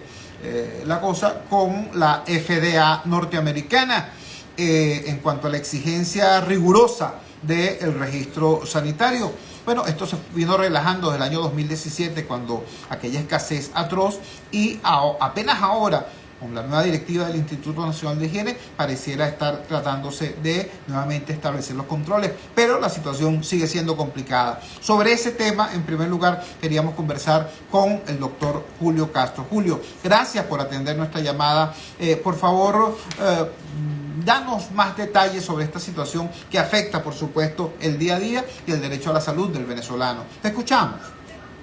la cosa con la FDA norteamericana en cuanto a la exigencia rigurosa del registro sanitario. Bueno, esto se vino relajando desde el año 2017 cuando aquella escasez atroz y apenas ahora con la nueva directiva del Instituto Nacional de Higiene pareciera estar tratándose de nuevamente establecer los controles, pero la situación sigue siendo complicada. Sobre ese tema, en primer lugar, queríamos conversar con el doctor Julio Castro. Julio, gracias por atender nuestra llamada. Por favor, danos más detalles sobre esta situación que afecta, por supuesto, el día a día y el derecho a la salud del venezolano. Te escuchamos.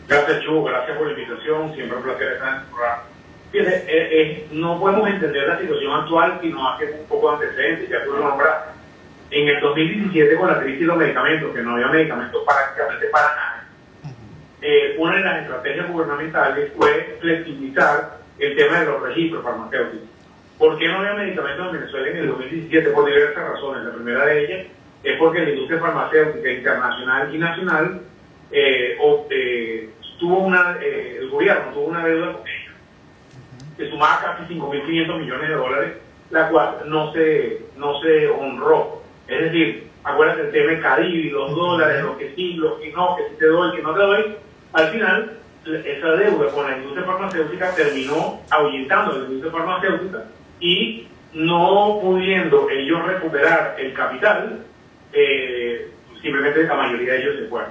Gracias, Chu. Gracias por la invitación. Siempre un placer estar en el programa. Fíjate, no podemos entender la situación actual si no hace un poco de antecedentes, ya tú lo nombraste. En el 2017, con la crisis de los medicamentos, que no había medicamentos prácticamente para nada, una de las estrategias gubernamentales fue flexibilizar el tema de los registros farmacéuticos. ¿Por qué no había medicamentos en Venezuela en el 2017? Por diversas razones. La primera de ellas es porque la industria farmacéutica internacional y nacional el gobierno tuvo una deuda con ella que sumaba casi 5.500 millones de dólares, la cual no se honró. Es decir, acuérdate el tema de Cadivi, los dólares, lo que sí, lo que no, que sí te doy, que no te doy. Al final, esa deuda con la industria farmacéutica terminó ahuyentando a la industria farmacéutica y no pudiendo ellos recuperar el capital, simplemente la mayoría de ellos se fueron.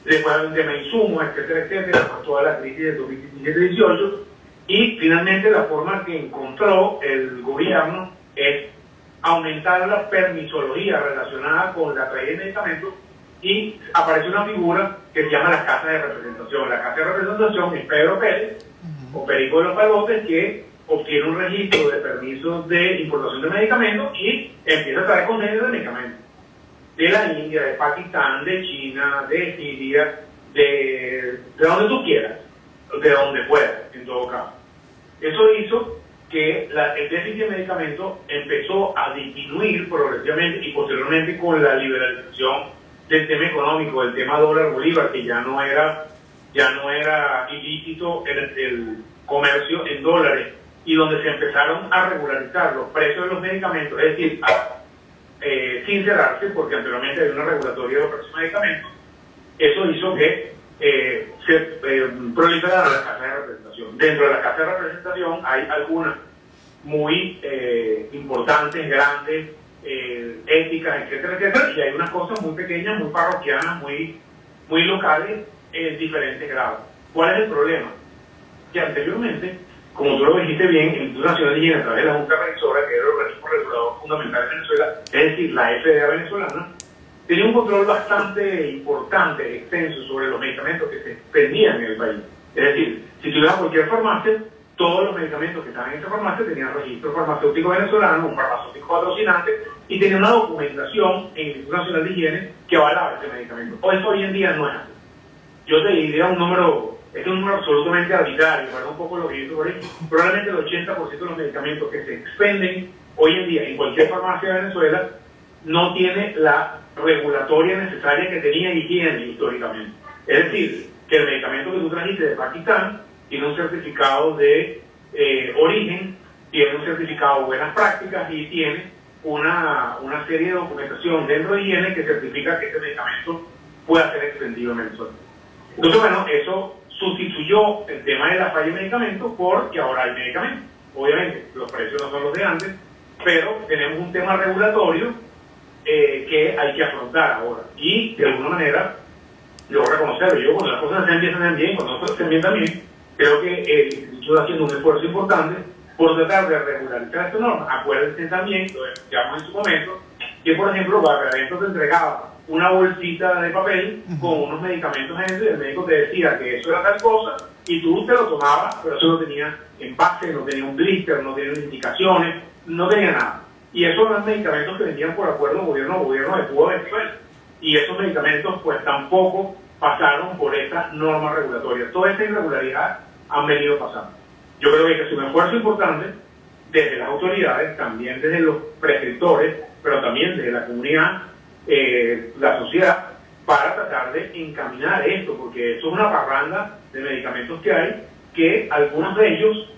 Después hay un tema de insumos, etcétera, por toda la crisis de 2017-18. Y finalmente la forma que encontró el gobierno es aumentar la permisología relacionada con la traída de medicamentos y aparece una figura que se llama la Casa de Representación. La Casa de Representación es Pedro Pérez, o Perico de los Palotes, que obtiene un registro de permisos de importación de medicamentos y empieza a traer contenedores de medicamentos. De la India, de Pakistán, de China, de Siria, de donde tú quieras, de donde puedas, en todo caso. Eso hizo que el déficit de medicamentos empezó a disminuir progresivamente y posteriormente con la liberalización del tema económico, del tema dólar-bolívar, que ya no era ilícito el comercio en dólares y donde se empezaron a regularizar los precios de los medicamentos, es decir, sin cerrarse, porque anteriormente había una regulatoria de los precios de medicamentos. Eso hizo que se proliferara la Casa de Representación. Dentro de la Casa de Representación hay algunas muy importantes, grandes, éticas, etcétera, y hay unas cosas muy pequeñas, muy parroquianas, muy locales, en diferentes grados. ¿Cuál es el problema? Que anteriormente, como tú lo dijiste bien, el Instituto Nacional de Higiene, a través de la Junta Revisora, que era el organismo regulador fundamental de Venezuela, es decir, la FDA venezolana, tenía un control bastante importante, extenso, sobre los medicamentos que se expendían en el país. Es decir, si tú ibas a cualquier farmacia, todos los medicamentos que estaban en esa farmacia tenían registro farmacéutico venezolano, un farmacéutico patrocinante, y tenía una documentación en el Instituto Nacional de Higiene que avalaba ese medicamento. Eso hoy en día no es así. Yo te diría un número, este es un número absolutamente arbitrario, para un poco lo que yo por ahí, probablemente el 80% de los medicamentos que se expenden hoy en día en cualquier farmacia de Venezuela no tiene la regulatoria necesaria que tenía higiene históricamente. Es decir, que el medicamento que tú trajiste de Pakistán tiene un certificado de origen, tiene un certificado de buenas prácticas y tiene una serie de documentación dentro de higiene que certifica que ese medicamento pueda ser extendido en Venezuela. Entonces, bueno, eso sustituyó el tema de la falla de medicamentos porque ahora hay medicamentos. Obviamente, los precios no son los de antes, pero tenemos un tema regulatorio que hay que afrontar ahora. Y, de alguna manera, yo reconocerlo. Yo, cuando las cosas se empiezan bien, cuando las cosas se empiezan bien, creo que el instituto está haciendo un esfuerzo importante por tratar de regularizar esta norma. Acuérdense también, lo decíamos en su momento, que, por ejemplo, Barrio Adentro se entregaba una bolsita de papel con unos medicamentos en eso y el médico te decía que eso era tal cosa y tú te lo tomabas, pero eso no tenía envase, no tenía un blister, no tenía indicaciones, no tenía nada. Y esos eran medicamentos que venían por acuerdo gobierno de Cuba, Venezuela. Y esos medicamentos pues tampoco pasaron por estas normas regulatorias. Toda esta irregularidad han venido pasando. Yo creo que hay que hacer un esfuerzo importante desde las autoridades, también desde los prescriptores, pero también desde la comunidad, la sociedad, para tratar de encaminar esto, porque eso es una parranda de medicamentos que hay, que algunos de ellos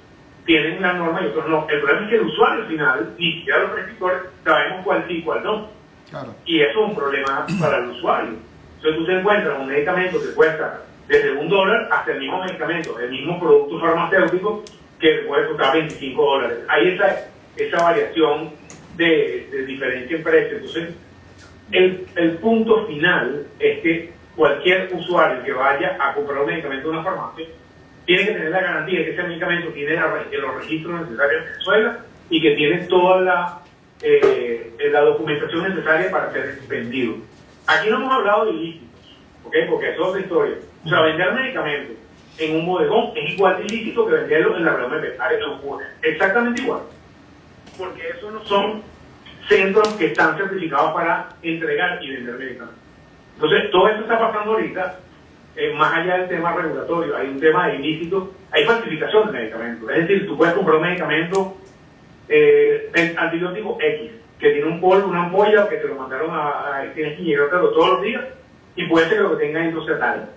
tienen una norma y otros no. El problema es que el usuario al final, ni siquiera los prescriptores, sabemos cuál sí y cuál no. Claro. Y eso es un problema para el usuario. Entonces tú te encuentras un medicamento que cuesta desde $1 hasta el mismo medicamento, el mismo producto farmacéutico que puede costar $25. Hay esa variación de diferencia en precio. Entonces, el punto final es que cualquier usuario que vaya a comprar un medicamento en una farmacia tiene que tener la garantía de que ese medicamento tiene los registros necesarios en Venezuela y que tiene toda la documentación necesaria para ser vendido. Aquí no hemos hablado de ilícitos, ¿okay? Porque eso es otra historia. O sea, vender medicamentos en un bodegón es igual de ilícito que venderlo en la reunión veterinaria, exactamente igual. Porque esos no son centros que están certificados para entregar y vender medicamentos. Entonces, todo esto está pasando ahorita, más allá del tema regulatorio, hay un tema de ilícito, hay falsificación de medicamentos. Es decir, tú puedes comprar un medicamento antibiótico X, que tiene un polvo, una ampolla, o que te lo mandaron tienes que llegártelo todos los días, y puede ser que lo que tenga dentro sea tal.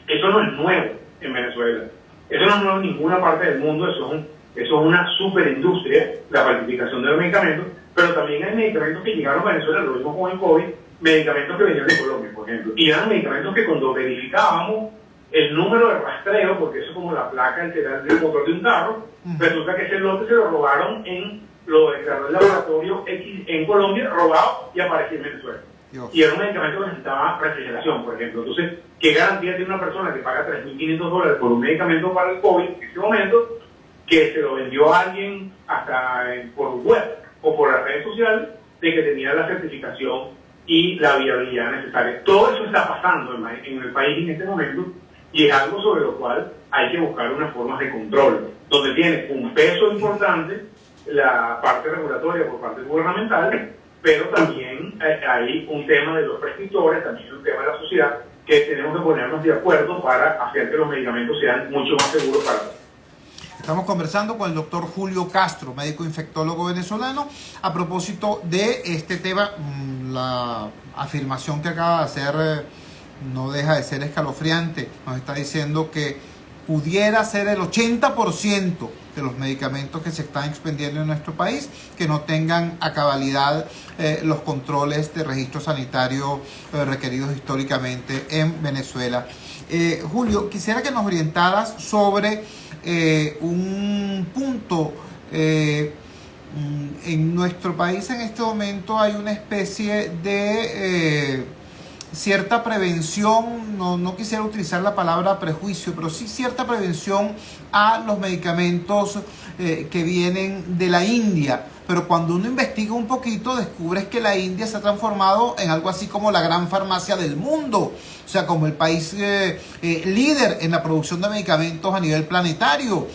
Eso no es nuevo en Venezuela. Eso no es nuevo en ninguna parte del mundo. Eso es una superindustria, la falsificación de los medicamentos, pero también hay medicamentos que llegaron a Venezuela, lo mismo con el COVID, medicamentos que venían de Colombia, por ejemplo. Y eran medicamentos que cuando verificábamos el número de rastreo, porque eso es como la placa del motor de un carro, resulta que ese lote se lo robaron lo declaró el laboratorio X en Colombia, robado, y apareció en Venezuela. Dios. Y era un medicamento que necesitaba refrigeración, por ejemplo. Entonces, ¿qué garantía tiene una persona que paga $3.500 por un medicamento para el COVID en ese momento, que se lo vendió a alguien hasta por web o por las redes sociales, de que tenía la certificación y la viabilidad necesaria? Todo eso está pasando en el país en este momento, y es algo sobre lo cual hay que buscar unas formas de control, donde tiene un peso importante la parte regulatoria por parte gubernamental, pero también hay un tema de los prescriptores, también un tema de la sociedad, que tenemos que ponernos de acuerdo para hacer que los medicamentos sean mucho más seguros para todos. Estamos conversando con el doctor Julio Castro, médico infectólogo venezolano, a propósito de este tema. La afirmación que acaba de hacer no deja de ser escalofriante. Nos está diciendo que pudiera ser el 80% de los medicamentos que se están expendiendo en nuestro país que no tengan a cabalidad los controles de registro sanitario requeridos históricamente en Venezuela. Julio, quisiera que nos orientaras sobre un punto. En nuestro país en este momento hay una especie de cierta prevención, no quisiera utilizar la palabra prejuicio, pero sí cierta prevención a los medicamentos que vienen de la India. Pero cuando uno investiga un poquito, descubres que la India se ha transformado en algo así como la gran farmacia del mundo. O sea, como el país líder en la producción de medicamentos a nivel planetario.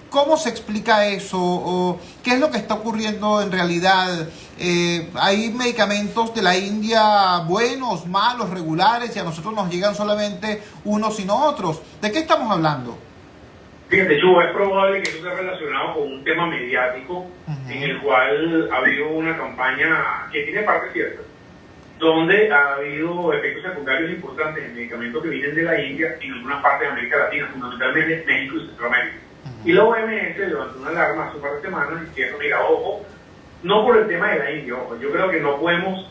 ¿Cómo se explica eso? ¿O qué es lo que está ocurriendo en realidad? ¿Hay medicamentos de la India buenos, malos, regulares, y a nosotros nos llegan solamente unos y no otros? ¿De qué estamos hablando? Fíjate, Chu, es probable que eso esté relacionado con un tema mediático en el cual ha habido una campaña que tiene parte cierta, donde ha habido efectos secundarios importantes en medicamentos que vienen de la India en algunas partes de América Latina, fundamentalmente México y Centroamérica. Y la OMS levantó una alarma hace un par de semanas diciendo, mira, ojo, no por el tema de la India, ojo, yo creo que no podemos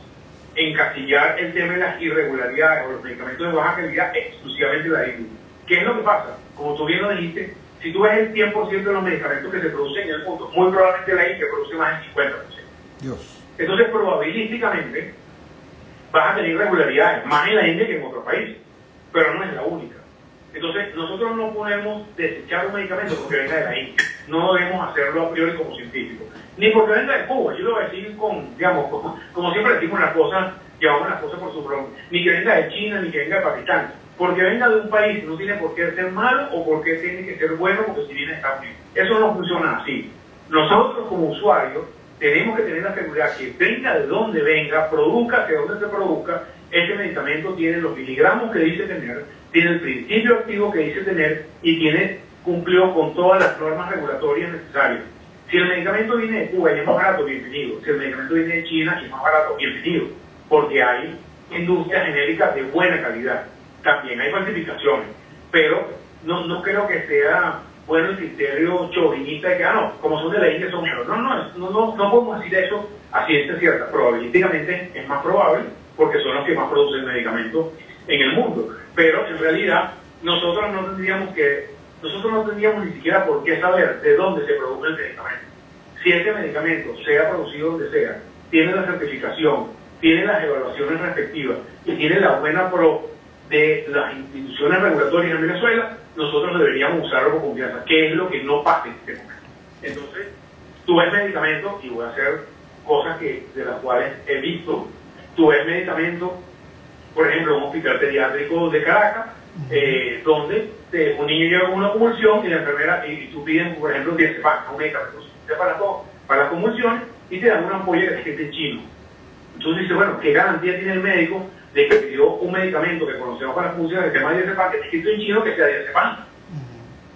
encasillar el tema de las irregularidades o los medicamentos de baja calidad exclusivamente de la India. ¿Qué es lo que pasa? Como tú bien lo dijiste, si tú ves el 100% de los medicamentos que se producen en el mundo, muy probablemente la India produce más del 50%. Dios. Entonces, probabilísticamente, vas a tener irregularidades, más en la India que en otros países, pero no es la única. Entonces, nosotros no podemos desechar un medicamento porque venga de la India. no debemos hacerlo a priori como científicos. Ni porque venga de Cuba, yo lo voy a decir con, digamos, como siempre decimos las cosas, llevamos las cosas por su propio, ni que venga de China, ni que venga de Pakistán. Porque venga de un país no tiene por qué ser malo o por qué tiene que ser bueno porque si viene de Estados Unidos. Eso no funciona así. Nosotros como usuarios tenemos que tener la seguridad que venga de donde venga, produzca de donde se produzca, ese medicamento tiene los miligramos que dice tener, tiene el principio activo que dice tener y cumplió con todas las normas regulatorias necesarias. Si el medicamento viene de Cuba y es más barato, bienvenido. Si el medicamento viene de China y es más barato, bienvenido. Porque hay industrias genéricas de buena calidad. También hay falsificaciones. Pero no creo que sea bueno el criterio chauvinista de que, como son de la India son mejores. No podemos decir eso a ciencia cierta. Probabilísticamente es más probable porque son los que más producen medicamentos en el mundo. Pero en realidad nosotros no tendríamos ni siquiera por qué saber de dónde se produce el medicamento. Si ese medicamento sea producido donde sea, tiene la certificación, tiene las evaluaciones respectivas y tiene la buena pro de las instituciones regulatorias en Venezuela, nosotros deberíamos usarlo con confianza, que es lo que no pasa en este momento. Entonces, tú ves medicamentos, y voy a hacer cosas de las cuales he visto, tú ves medicamentos, por ejemplo, en un hospital pediátrico de Caracas, donde un niño llega con una convulsión y la enfermera, y tú pides, por ejemplo, diazepam, un medicamento para las convulsiones, y te dan una ampolla que escrita en chino. Entonces dices, bueno, ¿qué garantía tiene el médico de que pidió un medicamento que conocemos para las convulsiones, que se llama diazepam, que está escrito en chino, que sea diazepam?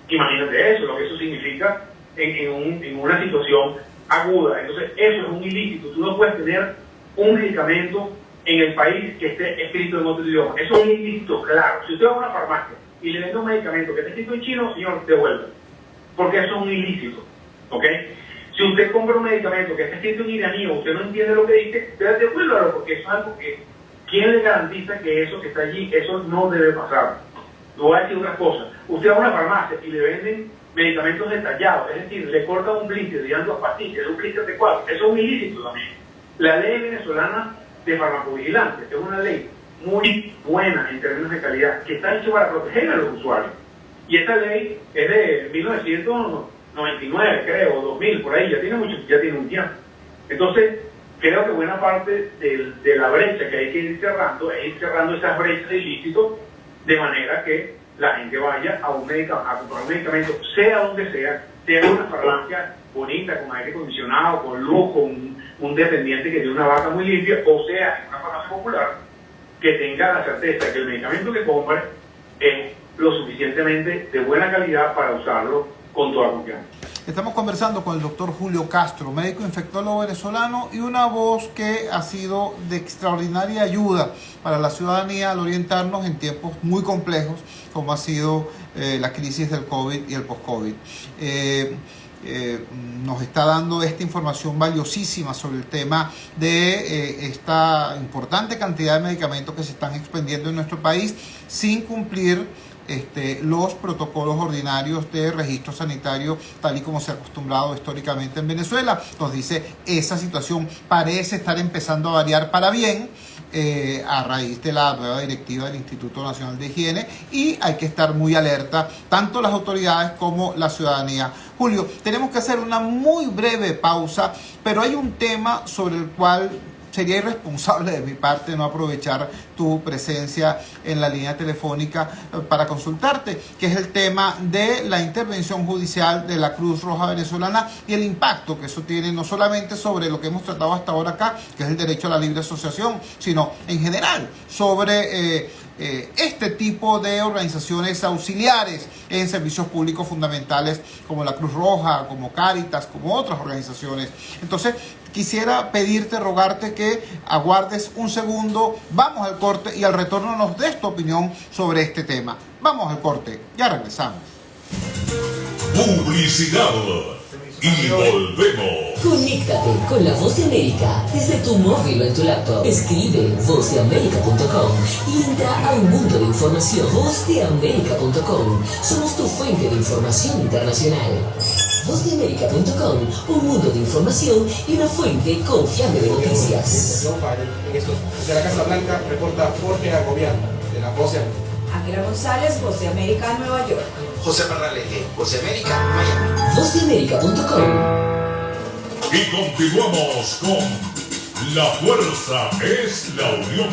Imagínate eso, lo que eso significa en una situación aguda. Entonces, eso es un ilícito. Tú no puedes tener un medicamento en el país que esté escrito en otro idioma. Eso es un ilícito, claro. Si usted va a una farmacia y le vende un medicamento que está escrito en chino, señor, devuelve. Porque eso es un ilícito. ¿Ok? Si usted compra un medicamento que está escrito en iraní o usted no entiende lo que dice, usted devuélvalo, porque eso es algo que, ¿quién le garantiza que eso que está allí, eso no debe pasar? Le voy a decir otra cosa. Usted va a una farmacia y le venden medicamentos detallados, es decir, le cortan un blister, le dan 2 pastillas, un blister de 4. Eso es un ilícito también. La ley venezolana de farmacovigilancia es una ley muy buena en términos de calidad, que está hecha para proteger a los usuarios. Y esta ley es de 1999, creo, o 2000, por ahí, ya tiene un tiempo. Entonces, creo que buena parte de la brecha que hay que ir cerrando es ir cerrando esas brechas de ilícitos de manera que la gente vaya a comprar un medicamento, sea donde sea una farmacia bonita, con aire acondicionado, con luz, con un dependiente que tiene una vaca muy limpia, o sea, una farmacia popular, que tenga la certeza que el medicamento que compre es lo suficientemente de buena calidad para usarlo con toda confianza. Estamos conversando con el doctor Julio Castro, médico infectólogo venezolano y una voz que ha sido de extraordinaria ayuda para la ciudadanía al orientarnos en tiempos muy complejos como ha sido la crisis del COVID y el post-COVID. Nos está dando esta información valiosísima sobre el tema de esta importante cantidad de medicamentos que se están expendiendo en nuestro país sin cumplir los protocolos ordinarios de registro sanitario tal y como se ha acostumbrado históricamente en Venezuela. Nos dice, esa situación parece estar empezando a variar para bien a raíz de la nueva directiva del Instituto Nacional de Higiene, y hay que estar muy alerta, tanto las autoridades como la ciudadanía. Julio, tenemos que hacer una muy breve pausa, pero hay un tema sobre el cual sería irresponsable de mi parte no aprovechar tu presencia en la línea telefónica para consultarte, que es el tema de la intervención judicial de la Cruz Roja Venezolana y el impacto que eso tiene no solamente sobre lo que hemos tratado hasta ahora acá, que es el derecho a la libre asociación, sino en general sobre este tipo de organizaciones auxiliares en servicios públicos fundamentales como la Cruz Roja, como Cáritas, como otras organizaciones. Entonces, quisiera pedirte, rogarte que aguardes un segundo, vamos al corte y al retorno nos des tu opinión sobre este tema. Vamos al corte, ya regresamos. Publicidad y volvemos. Conéctate con la Voz de América desde tu móvil o en tu laptop. Escribe vozdeamerica.com y entra a un mundo de información. Vozdeamerica.com. Somos tu fuente de información internacional. Vozdeamerica.com, un mundo de información y una fuente confiable de noticias. De la Casa Blanca reporta Jorge Agobián, de la Voz de América. Ángela González, Voz de América, Nueva York. José Parraleje, Voz de América, Miami. VozDeAmerica.com. Y continuamos con La Fuerza es la Unión.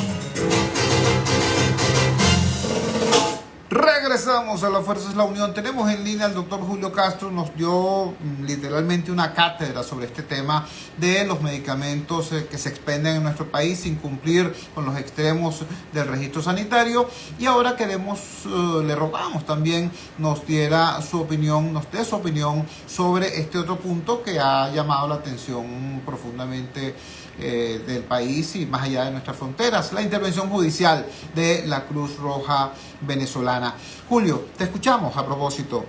Regresamos a La Fuerza es la Unión. Tenemos en línea al doctor Julio Castro. Nos dio literalmente una cátedra sobre este tema de los medicamentos que se expenden en nuestro país sin cumplir con los extremos del registro sanitario. Y ahora queremos, le rogamos también nos dé su opinión sobre este otro punto que ha llamado la atención profundamente del país y más allá de nuestras fronteras, la intervención judicial de la Cruz Roja venezolana. Julio, te escuchamos a propósito.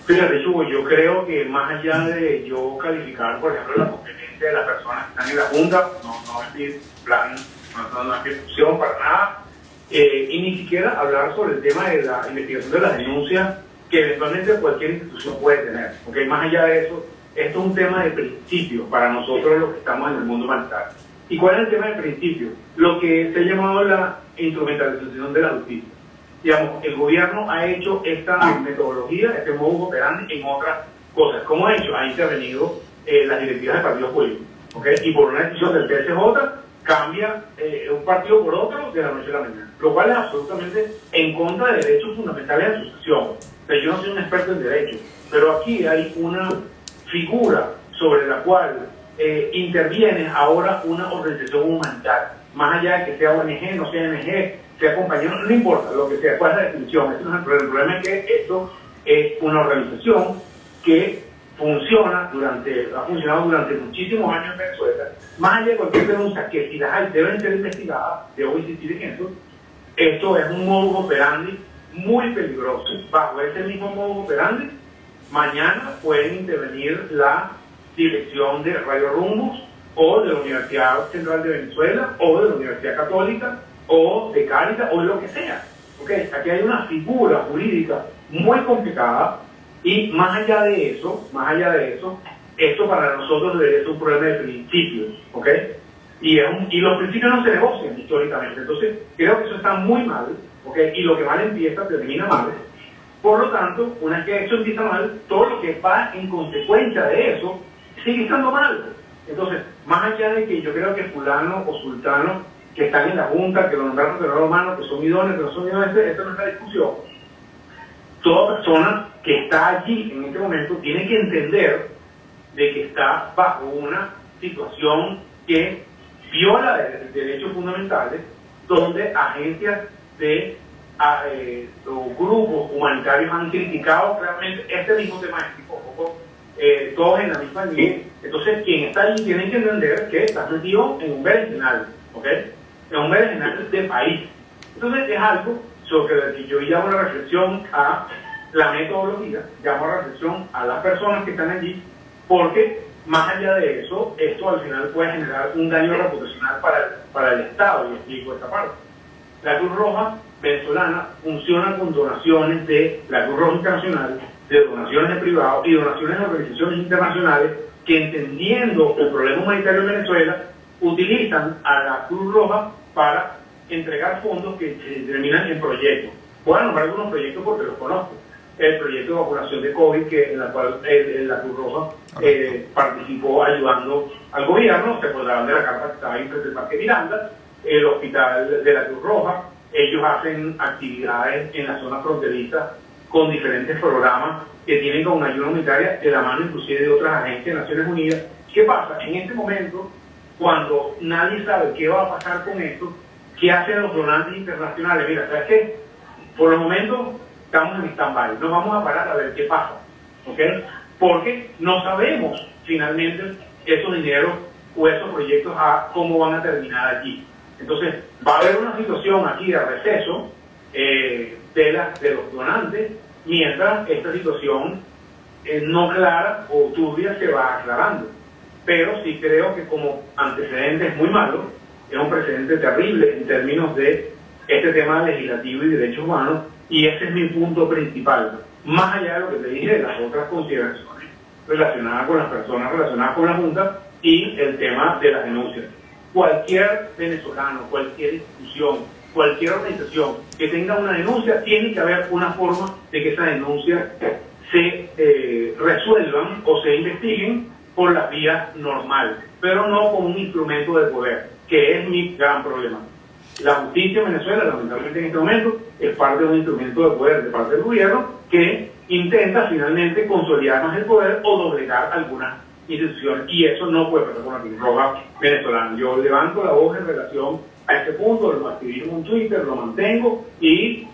Fíjate, Hugo, yo creo que más allá de yo calificar, por ejemplo, la competencia de las personas que están en la Junta, no es mi plan, no es mi función para nada, y ni siquiera hablar sobre el tema de la investigación de las denuncias que eventualmente cualquier institución puede tener, porque más allá de eso, esto es un tema de principio para nosotros los que estamos en el mundo humanitario. ¿Y cuál es el tema de principio? Lo que se ha llamado la instrumentalización de la justicia. Digamos, el gobierno ha hecho esta metodología, este modus operandi en otras cosas. ¿Cómo ha hecho? Ha intervenido las directivas de partidos políticos, ¿okay? Y por una decisión del TSJ cambia un partido por otro de la noche a la mañana, lo cual es absolutamente en contra de derechos fundamentales de asociación. O sea, yo no soy un experto en derecho, pero aquí hay una figura sobre la cual interviene ahora una organización humanitaria, más allá de que sea ONG, no sea ONG, sea compañero, no importa lo que sea, cuál es la definición, ese no es el problema. El problema es que esto es una organización que ha funcionado durante muchísimos años en Venezuela, más allá de cualquier denuncia que si las hay deben ser investigadas, debo insistir en eso. Esto es un modus operandi muy peligroso. Bajo ese mismo modus operandi, mañana pueden intervenir la dirección de Radio Rumbos o de la Universidad Central de Venezuela o de la Universidad Católica o de Cáritas o de lo que sea. ¿Okay? Aquí hay una figura jurídica muy complicada y más allá de eso, esto para nosotros debería ser un problema de principios. ¿Okay? Y los principios no se negocian históricamente. Entonces creo que eso está muy mal. ¿Okay? Y lo que mal empieza termina mal. Por lo tanto, una vez que eso empieza mal, todo lo que va en consecuencia de eso sigue estando mal. Entonces, más allá de que yo creo que fulano o sultano que están en la Junta, que lo nombraron, que no lo nombraron, que son idóneos, que no son idóneos, esta no es la discusión. Toda persona que está allí en este momento tiene que entender de que está bajo una situación que viola derechos fundamentales, donde agencias de los grupos humanitarios han criticado realmente este mismo tema todos en la misma línea. Entonces quien está allí tiene que entender que está metido en un berenjenal, ¿okay? En un berenjenal de país. Entonces es algo sobre lo que yo llamo la reflexión a la metodología, llamo la reflexión a las personas que están allí, porque más allá de eso, esto al final puede generar un daño reputacional para el Estado, y explico esta parte. La Cruz Roja venezolana funciona con donaciones de la Cruz Roja Internacional, de donaciones de privados y donaciones de organizaciones internacionales que, entendiendo el problema humanitario en Venezuela, utilizan a la Cruz Roja para entregar fondos que se determinan en proyectos. Voy a nombrar algunos proyectos porque los conozco. El proyecto de vacunación de COVID, en la cual la Cruz Roja participó ayudando al gobierno, se acordarán de la carta que estaba ahí frente al Parque Miranda, el hospital de la Cruz Roja. Ellos hacen actividades en la zona fronteriza con diferentes programas que tienen con ayuda humanitaria de la mano inclusive de otras agencias de Naciones Unidas. ¿Qué pasa? En este momento, cuando nadie sabe qué va a pasar con esto, ¿qué hacen los donantes internacionales? Mira, ¿sabes qué? Por el momento estamos en stand-by, no vamos a parar a ver qué pasa, ¿ok? Porque no sabemos finalmente esos dineros o esos proyectos cómo van a terminar allí. Entonces, va a haber una situación aquí de receso de los donantes, mientras esta situación no clara o turbia se va aclarando. Pero sí creo que como antecedente es muy malo, es un precedente terrible en términos de este tema legislativo y derechos humanos, y ese es mi punto principal, más allá de lo que te dije de las otras consideraciones relacionadas con las personas, relacionadas con la Junta y el tema de las denuncias. Cualquier venezolano, cualquier institución cualquier organización que tenga una denuncia, tiene que haber una forma de que esa denuncia se resuelvan o se investiguen por las vías normales, pero no como un instrumento de poder, que es mi gran problema. La justicia en Venezuela, lamentablemente en este momento, es parte de un instrumento de poder de parte del gobierno que intenta finalmente consolidar más el poder o doblegar algunas instituciones, y eso no puede pasar con la Cruz Roja venezolana. Yo levanto la voz en relación a este punto, lo escribí en Twitter, lo mantengo y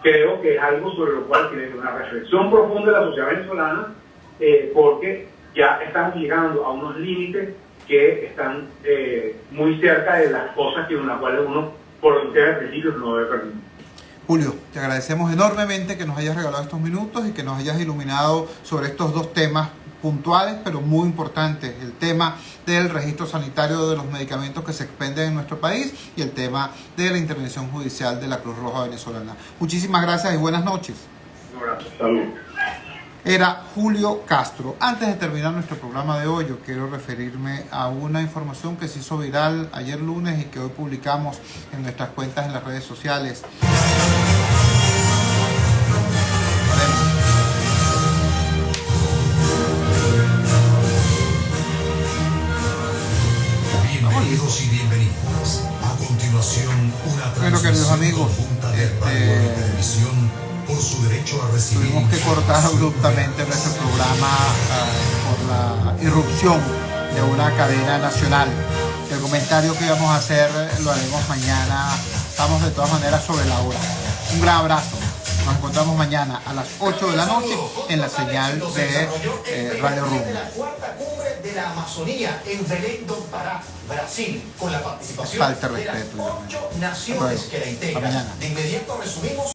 creo que es algo sobre lo cual tiene que haber una reflexión profunda de la sociedad venezolana, porque ya estamos llegando a unos límites que están muy cerca de las cosas que las cuales uno, por lo que sea de principios, no debe permitir. Julio, te agradecemos enormemente que nos hayas regalado estos minutos y que nos hayas iluminado sobre estos dos temas puntuales, pero muy importantes: el tema del registro sanitario de los medicamentos que se expenden en nuestro país y el tema de la intervención judicial de la Cruz Roja venezolana. Muchísimas gracias y buenas noches. Un abrazo, salud. Era Julio Castro. Antes de terminar nuestro programa de hoy, yo quiero referirme a una información que se hizo viral ayer lunes y que hoy publicamos en nuestras cuentas en las redes sociales. Bienvenidos y bienvenidas. A continuación, una Bueno, queridos amigos, televisión por su derecho a recibir. Tuvimos que cortar abruptamente nuestro programa por la irrupción de una cadena nacional. El comentario que íbamos a hacer lo haremos mañana. Estamos de todas maneras sobre la hora. Un gran abrazo. Nos encontramos mañana a las 8 de la noche en la señal de Radio Rumbo. La cuarta cumbre de la Amazonía en Belém do Pará, Brasil, con la participación Falta de respeto, de las 8 naciones que la integran. De inmediato resumimos.